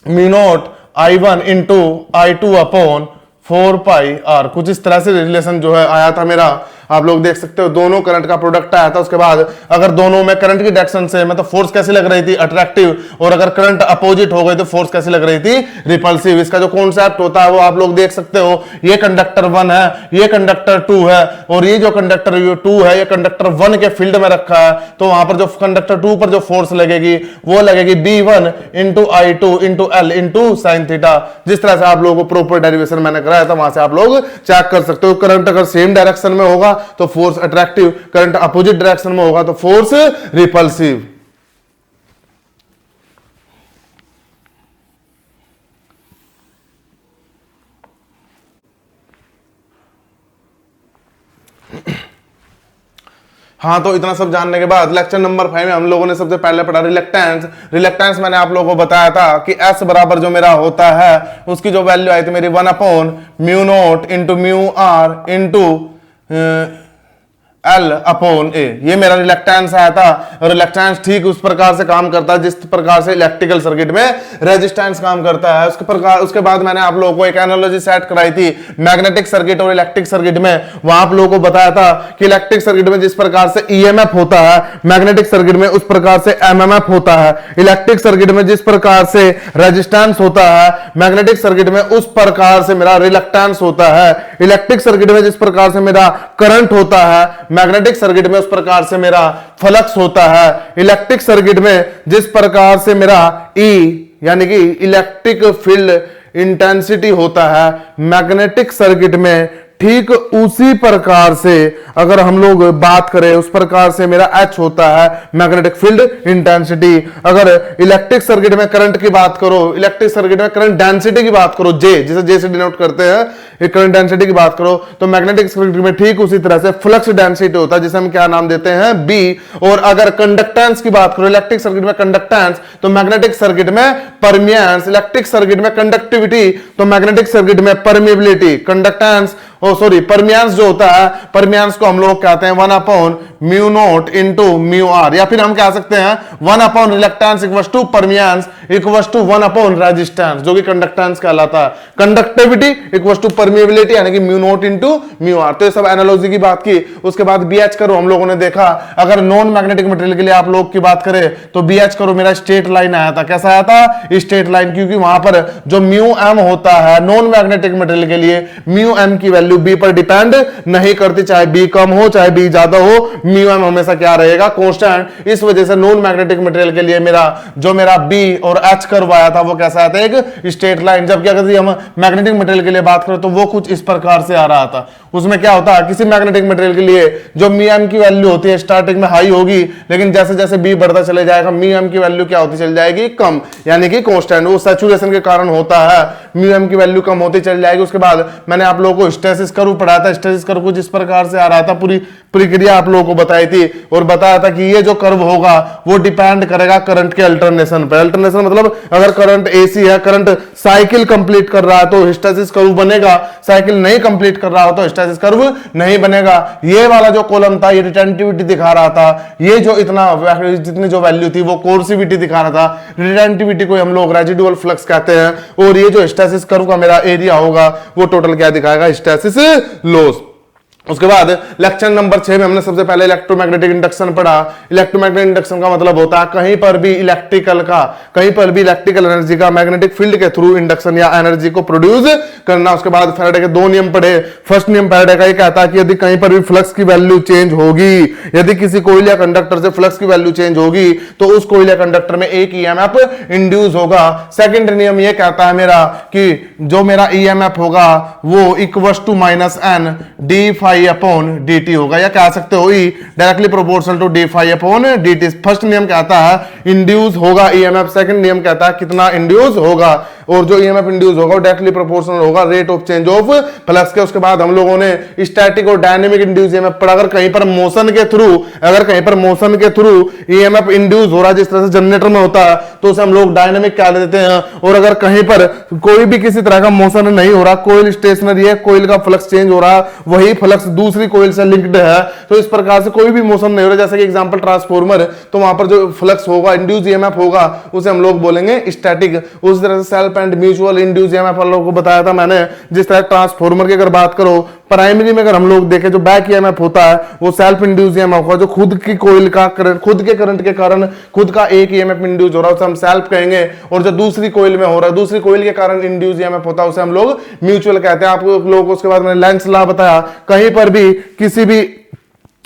mu naught I1 into I2 upon 4πr। कुछ इस तरह से रिलेशन जो है आया था मेरा। आप लोग देख सकते हो दोनों करंट का प्रोडक्ट आया था। उसके बाद अगर दोनों में करंट की डायरेक्शन से मतलब फोर्स कैसी लग रही थी? अट्रैक्टिव। और अगर करंट अपोजिट हो गई तो फोर्स कैसी लग रही थी? रिपल्सिव। इसका जो कॉन्सेप्ट होता है वो आप लोग देख सकते हो। ये कंडक्टर 1 है, ये कंडक्टर 2 है, और ये जो कंडक्टर 2 है ये कंडक्टर 1 के फील्ड में रखा है। तो वहां पर जो कंडक्टर 2 पर जो फोर्स लगेगी वो लगेगी B1 into I2 into L into sine theta. जिस तरह से आप लोगों को प्रॉपर डेरिवेशन मैंने कराया था वहां से आप लोग चेक कर सकते हो। करंट अगर सेम डायरेक्शन में होगा तो force attractive, current opposite direction में होगा तो फोर्स रिपल्सिव। हाँ, तो इतना सब जानने के बाद लेक्चर नंबर 5 में हम लोगों ने सबसे पहले पढ़ा रिलक्टेंस। रिलक्टेंस मैंने आप लोगों को बताया था कि S बराबर जो मेरा होता है उसकी जो वैल्यू आई थी मेरी 1/μ0 into mu R into L/A, ये मेरा रिलक्टेंस आया था। और रिलक्टेंस ठीक उस प्रकार से काम करता है जिस प्रकार से इलेक्ट्रिकल सर्किट में रेजिस्टेंस काम करता है। उसके बाद मैंने आप लोगों को एक एनालॉजी सेट कराई थी मैग्नेटिक सर्किट और इलेक्ट्रिक सर्किट में। वहां आप लोगों को बताया था कि इलेक्ट्रिक सर्किट में जिस प्रकार से EMF होता है, मैग्नेटिक सर्किट में उस प्रकार से MMF होता है। इलेक्ट्रिक सर्किट में जिस प्रकार से रेजिस्टेंस होता है, मैग्नेटिक सर्किट में उस प्रकार से मेरा रिलक्टेंस होता है। इलेक्ट्रिक सर्किट में जिस प्रकार से मेरा करंट होता है, मैग्नेटिक सर्किट में उस प्रकार से मेरा फ्लक्स होता है। इलेक्ट्रिक सर्किट में जिस प्रकार से मेरा E यानी कि इलेक्ट्रिक फील्ड इंटेंसिटी होता है, मैग्नेटिक सर्किट में ठीक उसी प्रकार से अगर हम लोग बात करें उस प्रकार से मेरा H होता है मैग्नेटिक फील्ड इंटेंसिटी। अगर इलेक्ट्रिक सर्किट में करंट की बात करो, इलेक्ट्रिक सर्किट में करंट डेंसिटी की बात करो, J जिसे J से डिनोट करते हैं, करंट डेंसिटी की बात करो, तो मैग्नेटिक सर्किट में ठीक उसी तरह से फ्लक्स डेंसिटी होता है जिसे हम क्या नाम देते हैं B। और अगर कंडक्टेंस की बात करो, इलेक्ट्रिक सर्किट में कंडक्टेंस, तो मैग्नेटिक सर्किट में परमियंस, इलेक्ट्रिक सर्किट में कंडक्टिविटी, तो मैग्नेटिक सर्किट में परमिएबिलिटी। कंडक्टेंस परमियंस जो होता है, परमियंस को हम लोग कहते हैं 1/μ0 इंटू म्यू आर, या फिर हम कह सकते हैं 1/ reluctance equals to permeance equals to 1/ resistance, जो कि कंडक्टेंस कहलाता है। कंडक्टिविटी इक्वल्स टू परमिएबिलिटी यानी कि μ0 इंटू म्यू आर। तो ये सब एनालॉजी की बात की। उसके बाद BH करो हम लोगों ने देखा, अगर नॉन मैग्नेटिक मटेरियल के लिए आप लोग की बात करें तो BH करो मेरा स्ट्रेट लाइन आया था। कैसा आया था? स्ट्रेट लाइन, क्योंकि वहां पर जो μm होता है नॉन मैग्नेटिक मटेरियल के लिए, μm की वैल्यू B पर डिपेंड नहीं करती, चाहे B कम हो चाहे B ज्यादा हो, μm हमेशा क्या रहेगा? कांस्टेंट। इस वजह से नॉन मैग्नेटिक मटेरियल के लिए मेरा B और H कर्व आया था वो कैसा आया था? एक स्ट्रेट लाइन। जबकि अगर हम मैग्नेटिक मटेरियल के लिए बात करें तो वो कुछ इस प्रकार से आ रहा था। उसमें क्या होता है, किसी मैग्नेटिक मटेरियल के लिए जो μm की वैल्यू होती है स्टार्टिंग में हाई होगी, लेकिन जैसे जैसे B बढ़ता चले जाएगा μm की वैल्यू क्या होती चली जाएगी? कम, यानी कि कांस्टेंट। वो सैचुरेशन के कारण होता है, μm की वैल्यू कम होती चली जाएगी। उसके बाद मैंने आप लोगों को हिस्टैरिसीस कर्व पढ़ाया था। हिस्टैरिसीस कर्व कुछ इस प्रकार से आ रहा था, पूरी प्रक्रिया आप लोगों को बताई थी और बताया था कि ये जो कर्व होगा वो डिपेंड करेगा करंट के अल्टरनेशन पे। अल्टरनेशन मतलब अगर करंट AC है, करंट साइकिल कंप्लीट कर रहा है तो हिस्टैरिसीस कर्व बनेगा, साइकिल नहीं कंप्लीट कर रहा हो तो हिस्टैरिसीस कर्व नहीं बनेगा। ये वाला जो कॉलम था ये रिटेंटिविटी दिखा रहा था, ये जो जितनी जो वैल्यू थी वो कोर्सिविटी दिखा रहा था। रिटेंटिविटी को हम लोग रेजिडुअल फ्लक्स कहते हैं, और ये जो हिस्टैरिसीस कर्व का मेरा एरिया होगा वो टोटल क्या दिखाएगा? Hysteresis loss. उसके बाद लेक्चर नंबर 6 में हमने सबसे पहले इलेक्ट्रोमैग्नेटिक इंडक्शन पढ़ा। इलेक्ट्रोमैग्नेटिक इंडक्शन का मतलब होता है कहीं पर भी इलेक्ट्रिकल एनर्जी का मैग्नेटिक फील्ड के थ्रू इंडक्शन या एनर्जी को प्रोड्यूस करना। उसके बाद फैराडे के 2 नियम पढ़े। फर्स्ट नियम फैराडे का ये कहता है कि यदि कहीं पर भी फ्लक्स की वैल्यू चेंज होगी, यदि किसी कोइल या कंडक्टर से फ्लक्स की वैल्यू चेंज होगी तो उस कोइल या कंडक्टर में एक EMF इंड्यूस होगा। सेकंड नियम ये कहता है मेरा कि जो मेरा EMF होगा वो इक्वल्स टू -n d∅/dt होगा, या कह सकते हो E directly proportional to d∅/dt। First नियम कहता है इंड्यूस होगा EMF, सेकंड नियम कहता है कितना इंड्यूस होगा, और जो EMF इंड्यूस होगा वो डायरेक्टली प्रोपोर्शनल होगा rate of change of flux के। उसके बाद हम लोगों ने स्टैटिक और डायनेमिक इंड्यूस EMF पढ़ा। अगर कहीं पर मोशन के थ्रू EMF इंड्यूस हो रहा है जिस तरह से जनरेटर में होता है तो उसे हम लोग डायनेमिक कह देते हैं। और अगर कहीं पर कोई भी किसी तरह का मोशन नहीं हो रहा, कोइल स्टेशनरी है, कोइल का फ्लक्स चेंज हो रहा, वही फ्लक्स दूसरी कोइल से लिंक्ड है, तो इस प्रकार से कोई भी मोशन नहीं हो रहा, जैसे कि एग्जांपल ट्रांसफार्मर, तो वहां पर जो फ्लक्स होगा इंड्यूस EMF होगा उसे हम लोग बोलेंगे स्टैटिक। उस तरह से self and mutual induce EMF हम लोगों को बताया था मैंने। जिस तरह ट्रांसफार्मर की अगर बात करो, प्राइमरी में अगर हम लोग देखें जो बैक EMF होता है वो सेल्फ इंड्यूस EMF होगा, जो खुद की कोइल का करंट, खुद के करंट के कारण खुद का एक EMF इंड्यूस हो रहा है उसे हम सेल्फ कहेंगे। और जो दूसरी कोइल में हो रहा है, दूसरी कोइल के कारण इंड्यूस EMF होता है उसे हम लोग म्यूचुअल कहते हैं। आप लोगों को उसके बाद मैंने लेंस लॉ बताया। कहीं पर भी किसी भी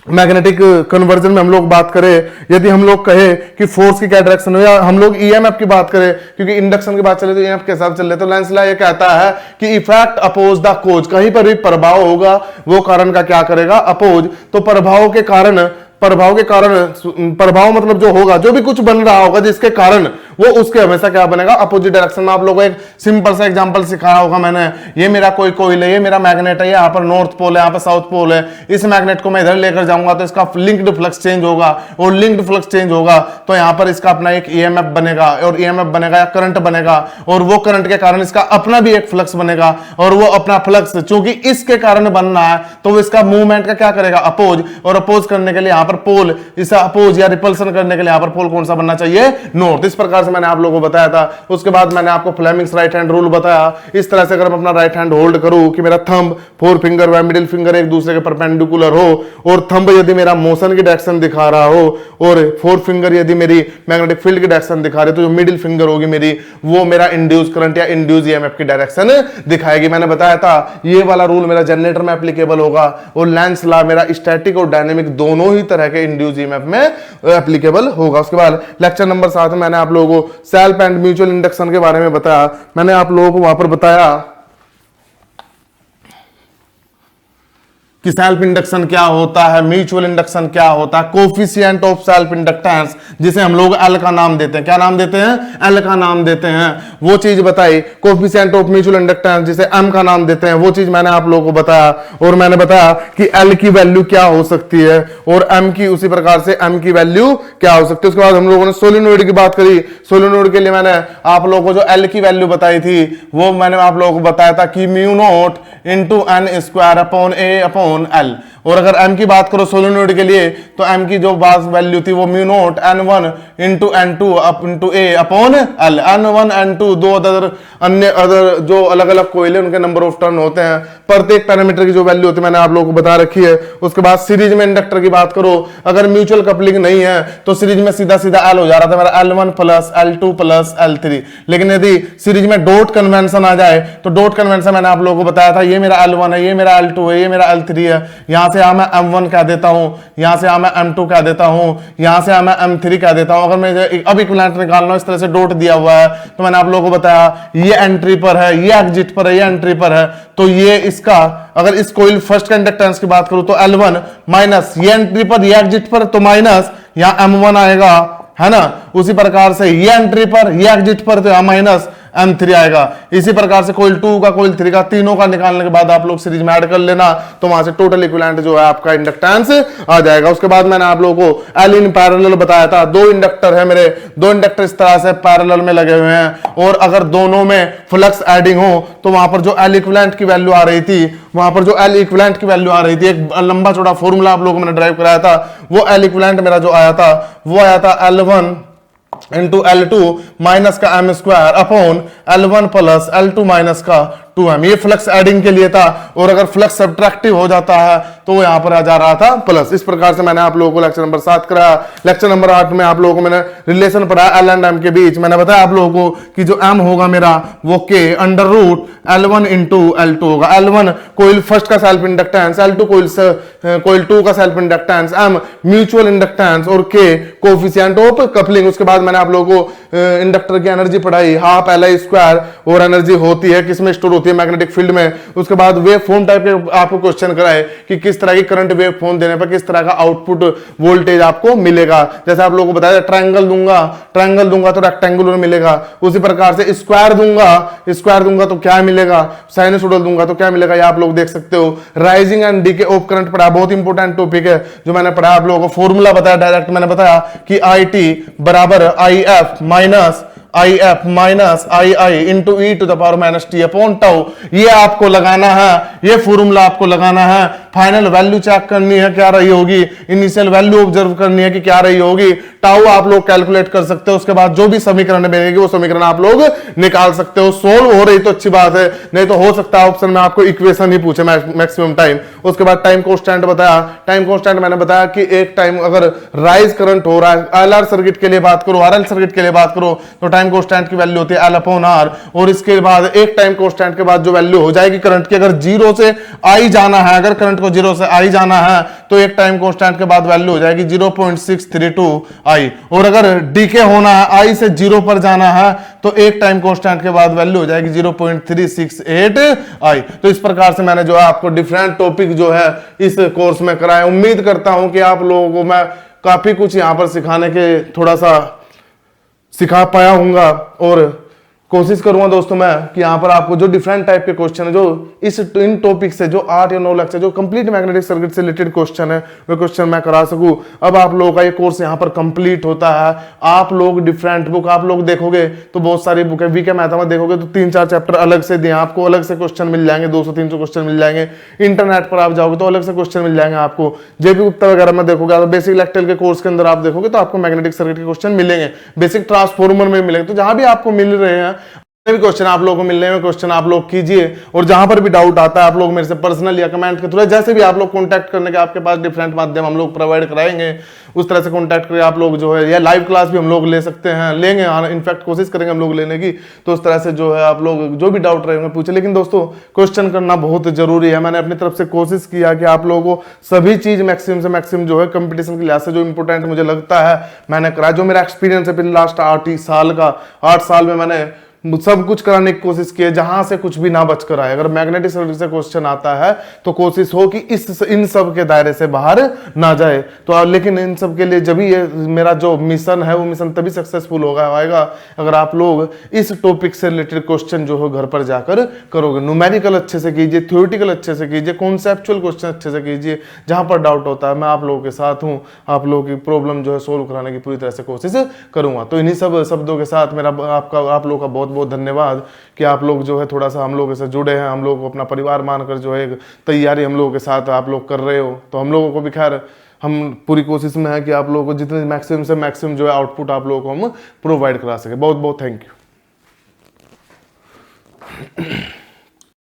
मैग्नेटिक कन्वर्जन में हम लोग बात करें, यदि हम लोग कहे कि फोर्स की क्या डायरेक्शन हो, या हम लोग EMF की बात करें, क्योंकि इंडक्शन की बात चले तो EMF के हिसाब चल रहे, तो लेंस लॉ ये कहता है कि इफेक्ट अपोज द कोज। कहीं पर भी प्रभाव होगा वो कारण का क्या करेगा? अपोज। तो प्रभाव के कारण प्रभाव मतलब जो होगा, जो भी कुछ बन रहा होगा जिसके कारण वो उसके हमेशा क्या बनेगा, अपोजिट डायरेक्शन में। आप लोगों को एक सिंपल सा एग्जांपल सिखाया होगा मैंने, ये मेरा कोई कोइल है, ये मेरा मैग्नेट है, यहाँ पर नॉर्थ पोल है, यहाँ पर साउथ पोल है, इस मैग्नेट को मैं इधर लेकर जाऊंगा तो इसका लिंक्ड फ्लक्स चेंज होगा, और लिंक्ड फ्लक्स चेंज होगा तो यहाँ पर इसका अपना एक ईएमएफ बनेगा, और ईएमएफ बनेगा या करंट बनेगा, और वो करंट के कारण इसका अपना भी एक फ्लक्स बनेगा, और वो अपना फ्लक्स चूंकि इसके कारण बनना है तो वो इसका मूवमेंट का क्या करेगा, अपोज, और अपोज करने के लिए यहाँ पर पोल, इसे अपोज या रिपल्सन करने के लिए यहाँ पर पोल कौन सा बनना चाहिए, नॉर्थ। इस प्रकार से मैंने आप लोगों को बताया था। उसके बाद मैंने आपको फ्लेमिंग्स राइट हैंड रूल बताया। इस तरह से अगर मैं अपना राइट हैंड होल्ड करूं कि मेरा थंब, फोर फिंगर व मिडिल फिंगर एक दूसरे के परपेंडिकुलर हो, और थंब यदि मेरा मोशन की डायरेक्शन दिखा रहा हो, और फोर फिंगर यदि मेरी मैग्नेटिक फील्ड की डायरेक्शन दिखा रही, तो जो मिडिल फिंगर होगी मेरी, वो मेरा इंड्यूस करंट या इंड्यूस ईएमएफ की डायरेक्शन दिखाएगी। मैंने बताया था ये वाला रूल मेरा जनरेटर में एप्लीकेबल होगा, और लेंस लॉ मेरा स्टैटिक और डायनेमिक दोनों ही तरह के इंड्यूस ईएमएफ में एप्लीकेबल होगा। उसके बाद लेक्चर नंबर 7 में मैंने आप लोगों को सेल्फ एंड म्यूचुअल इंडक्शन के बारे में बताया। मैंने आप लोगों को वहां पर बताया कि सेल्फ इंडक्शन क्या होता है, म्यूचुअल इंडक्शन क्या होता है, कोफिशिएंट ऑफ सेल्फ इंडक्टेंस जिसे हम लोग एल का नाम देते हैं, क्या नाम देते हैं, एल का नाम देते हैं, वो चीज बताई। कोफिशिएंट ऑफ म्यूचुअल इंडक्टेंस जिसे एम का नाम देते हैं, वो चीज मैंने आप लोगों को बताया। और मैंने बताया कि एल की वैल्यू क्या हो सकती है, और एम की उसी प्रकार से एम की वैल्यू क्या हो सकती है। उसके बाद हम लोगों ने सोलेनोइड की बात करी। सोलेनोइड के लिए मैंने आप लोगों को जो एल की वैल्यू बताई थी, वो मैंने आप लोगों को बताया था कि mu naught into N square upon A upon L. और अगर m की बात करो सोलेनोइड के लिए, तो m की जो बात वैल्यू थी वो mu naught n1 into n2 into a upon l। n1 n2 दो अदर जो अलग अलग कोइल है उनके नंबर ऑफ टर्न होते हैं, प्रत्येक पैरामीटर की जो वैल्यू होती है मैंने आप लोगों को बता रखी है। उसके बाद सीरीज में इंडक्टर की बात करो, अगर म्यूचुअल कपलिंग नहीं है तो सीरीज में सीधा सीधा l हो जा रहा था मेरा L1 plus L2 plus L3। लेकिन यदि सीरीज में डॉट कन्वेंशन आ जाए तो डॉट कन्वेंशन मैंने आप लोगों को बताया था, ये मेरा L1 है, ये मेरा L2 है, ये मेरा L3 है, यहां से मैं M1 कह देता हूं, यहां से मैं M2 कह देता हूं, यहां से मैं M3 कह देता हूं। अगर मैं अब इक्विवेलेंट निकालना हो, इस तरह से डॉट दिया हुआ है, तो मैंने आप लोगों को बताया ये एंट्री पर है, ये एग्जिट पर है, ये एंट्री पर है, तो ये इसका अगर इस कोइल फर्स्ट का इंडक्टेंस की बात करूं तो L1 माइनस ये एंट्री पर, ये एग्जिट पर, तो माइनस यहां M1 आएगा, है ना। उसी प्रकार से ये एंट्री पर, ये एग्जिट पर, तो यहां माइनस M3 आएगा। इसी प्रकार से कोइल 2 का, कोइल 3 का, तीनों का निकालने के बाद आप लोग सीरीज में ऐड कर लेना, तो वहां से टोटल इक्विवेलेंट जो है आपका इंडक्टेंस आ जाएगा। उसके बाद मैंने आप लोगों को एल इन पैरेलल बताया था। दो इंडक्टर है मेरे, दो इंडक्टर इस तरह से पैरेलल में लगे हुए हैं, और अगर दोनों में फ्लक्स एडिंग हो तो वहां पर जो एल इक्विवेलेंट की वैल्यू आ रही थी, वहां पर जो एल इक्विवेलेंट की वैल्यू आ रही थी, एक लंबा चौड़ा फॉर्मूला आप लोगों को मैंने ड्राइव कराया था, वो एल इक्विवेलेंट मेरा जो आया था वो आया था L1 इंटू L2 माइनस का M square upon L1 plus L2 minus का 2M। ये फ्लक्स एडिंग के लिए था, और अगर फ्लक्स सब्ट्रैक्टिव हो जाता है तो वो यहां पर आ जा रहा था प्लस। इस प्रकार से मैंने आप लोगों को लेक्चर नंबर 7 कराया। लेक्चर नंबर 8 में आप लोगों को मैंने रिलेशन पढ़ाया L एंड M के बीच। मैंने बताया आप लोगों को कि जो M होगा मेरा वो K under root L1 into L2 होगा। L1 कोइल फर्स्ट का सेल्फ इंडक्टेंस, L2 कोइल 2 का self inductance, M mutual inductance, और K कोफिशिएंट ऑफ कपलिंग। उसके बाद मैंने आप लोगों को इंडक्टर की एनर्जी पढ़ाई, हाफ Li स्क्वायर, और एनर्जी होती है किसमें स्टोर होती है, मैग्नेटिक फील्ड में। उसके बाद वेव फॉर्म टाइप के आपको क्वेश्चन कराए कि किस तरह की करंट वेव फॉर्म देने पर किस तरह का आउटपुट वोल्टेज आपको मिलेगा। जैसे आप लोगों को बताया ट्रायंगल दूंगा तो रेक्टेंगुलर मिलेगा, उसी प्रकार से स्क्वायर दूंगा तो क्या मिलेगा, साइनसोइडल दूंगा तो क्या मिलेगा, ये आप लोग देख सकते हो। Rising and DK of current पढ़ा, बहुत इंपॉर्टेंट टॉपिक है जो मैंने पढ़ा। आप लोगों को फॉर्मूला बताया डायरेक्ट, मैंने बताया कि IT बराबर IF minus II into e to the power minus T upon tau. ये आपको लगाना है, ये फॉर्मूला आपको लगाना है। फाइनल वैल्यू चेक करनी है क्या रही होगी, इनिशियल वैल्यू ऑब्जर्व करनी है कि क्या रही होगी, टाउ आप लोग कैलकुलेट कर सकते हो। उसके बाद जो भी समीकरण बनेगी वो समीकरण आप लोग निकाल सकते हो। सोल्व हो रही तो अच्छी बात है, नहीं तो हो सकता है ऑप्शन में आपको इक्वेशन ही पूछे मैक्सिमम टाइम। उसके बाद टाइम कांस्टेंट बताया। टाइम कांस्टेंट मैंने बताया कि एक टाइम अगर राइज करंट हो रहा है, LR सर्किट के लिए बात करो, RL सर्किट के लिए बात करो, तो टाइम कांस्टेंट की वैल्यू होती है L अपॉन R। और इसके बाद एक टाइम कांस्टेंट के बाद जो वैल्यू हो जाएगी करंट की, अगर जीरो से आई जाना है, अगर करंट को जीरो से आई जाना है तो एक टाइम कांस्टेंट के बाद वैल्यू हो जाएगी 0.632 आई। और अगर डीके होना है, आई से जीरो पर जाना है, तो एक टाइम कांस्टेंट के बाद वैल्यू हो जाएगी 0.368 आई। तो इस प्रकार से मैंने जो है आपको डिफरेंट टॉपिक जो है इस कोर्स में कराया। उम्मीद करता हूं कि आप लोगों को मैं काफी कुछ यहां पर सिखाने के थोड़ा सा सिखा पाया हूँगा और कोशिश करूंगा दोस्तों मैं कि यहाँ पर आपको जो डिफरेंट टाइप के क्वेश्चन है, जो इन टॉपिक से, जो 8 या 9 लेक्चर जो कंप्लीट मैग्नेटिक सर्किट से रिलेटेड क्वेश्चन है, वो क्वेश्चन मैं करा सकूं। अब आप लोगों का ये कोर्स यहाँ पर कंप्लीट होता है। आप लोग डिफरेंट बुक आप लोग देखोगे तो बहुत सारी बुक है, वीके मैथ में देखोगे तो 3-4 चैप्टर अलग से दिए, आपको अलग से क्वेश्चन मिल जाएंगे, 200-300 क्वेश्चन मिल जाएंगे। इंटरनेट पर आप जाओगे तो अलग से क्वेश्चन मिल जाएंगे आपको। जेपी गुप्ता वगैरह में देखोगे, अगर बेसिक इलेक्ट्रिकल के कोर्स के अंदर आप देखोगे तो आपको मैग्नेटिक सर्किट के क्वेश्चन मिलेंगे, बेसिक ट्रांसफॉर्मर में मिलेंगे। तो जहां भी आपको मिल रहे हैं भी क्वेश्चन आप लोगों को मिलने में क्वेश्चन आप लोग कीजिए, और जहां पर भी डाउट आता है आप लोग मेरे से पर्सनल या कमेंट के थ्रू, जैसे भी आप लोग कांटेक्ट करने के आपके पास डिफरेंट माध्यम हम लोग प्रोवाइड कराएंगे, उस तरह से कांटेक्ट करके आप लोग जो है, या लाइव क्लास भी हम लोग ले सकते हैं, लेंगे, इनफैक्ट कोशिश करेंगे हम लोग लेने की। तो उस तरह से जो है आप लोग जो भी डाउट रहेंगे पूछे। लेकिन दोस्तों क्वेश्चन करना बहुत जरूरी है। मैंने अपनी तरफ से कोशिश किया कि आप लोगों को सभी चीज मैक्सिमम से मैक्सिमम जो है कंपटीशन के लिहाज से जो इंपॉर्टेंट मुझे लगता है मैंने कराया। जो मेरा एक्सपीरियंस है पिछले लास्ट 8 साल का, 8 साल में मैंने सब कुछ कराने की कोशिश की है, जहां से कुछ भी ना बच कर आए। अगर मैग्नेटिक सर्किट से क्वेश्चन आता है तो कोशिश हो कि इन सब के दायरे से बाहर ना जाए। तो लेकिन इन सब के लिए जब ये मेरा जो मिशन है वो मिशन तभी सक्सेसफुल होगा आएगा अगर आप लोग इस टॉपिक से रिलेटेड क्वेश्चन जो है घर पर जाकर करोगे। न्यूमेरिकल अच्छे से कीजिए, थ्योरेटिकल अच्छे से कीजिए, कॉन्सेप्चुअल क्वेश्चन अच्छे से कीजिए। जहां पर डाउट होता है मैं आप लोगों के साथ हूं, आप लोगों की प्रॉब्लम जो है सोल्व कराने की पूरी तरह से कोशिश करूंगा। तो इन्हीं सब शब्दों के साथ मेरा आप लोगों का बहुत बहुत धन्यवाद कि आप लोग जो है थोड़ा सा हम लोगों से जुड़े हैं, हम लोग को अपना परिवार मानकर जो है तैयारी हम लोगों के साथ आप लोग कर रहे हो। तो हम लोगों को भी खैर हम पूरी कोशिश में है कि आप लोगों को जितने मैक्सिमम से मैक्सिमम जो है आउटपुट आप लोगों को हम प्रोवाइड करा सके। बहुत बहुत थैंक यू।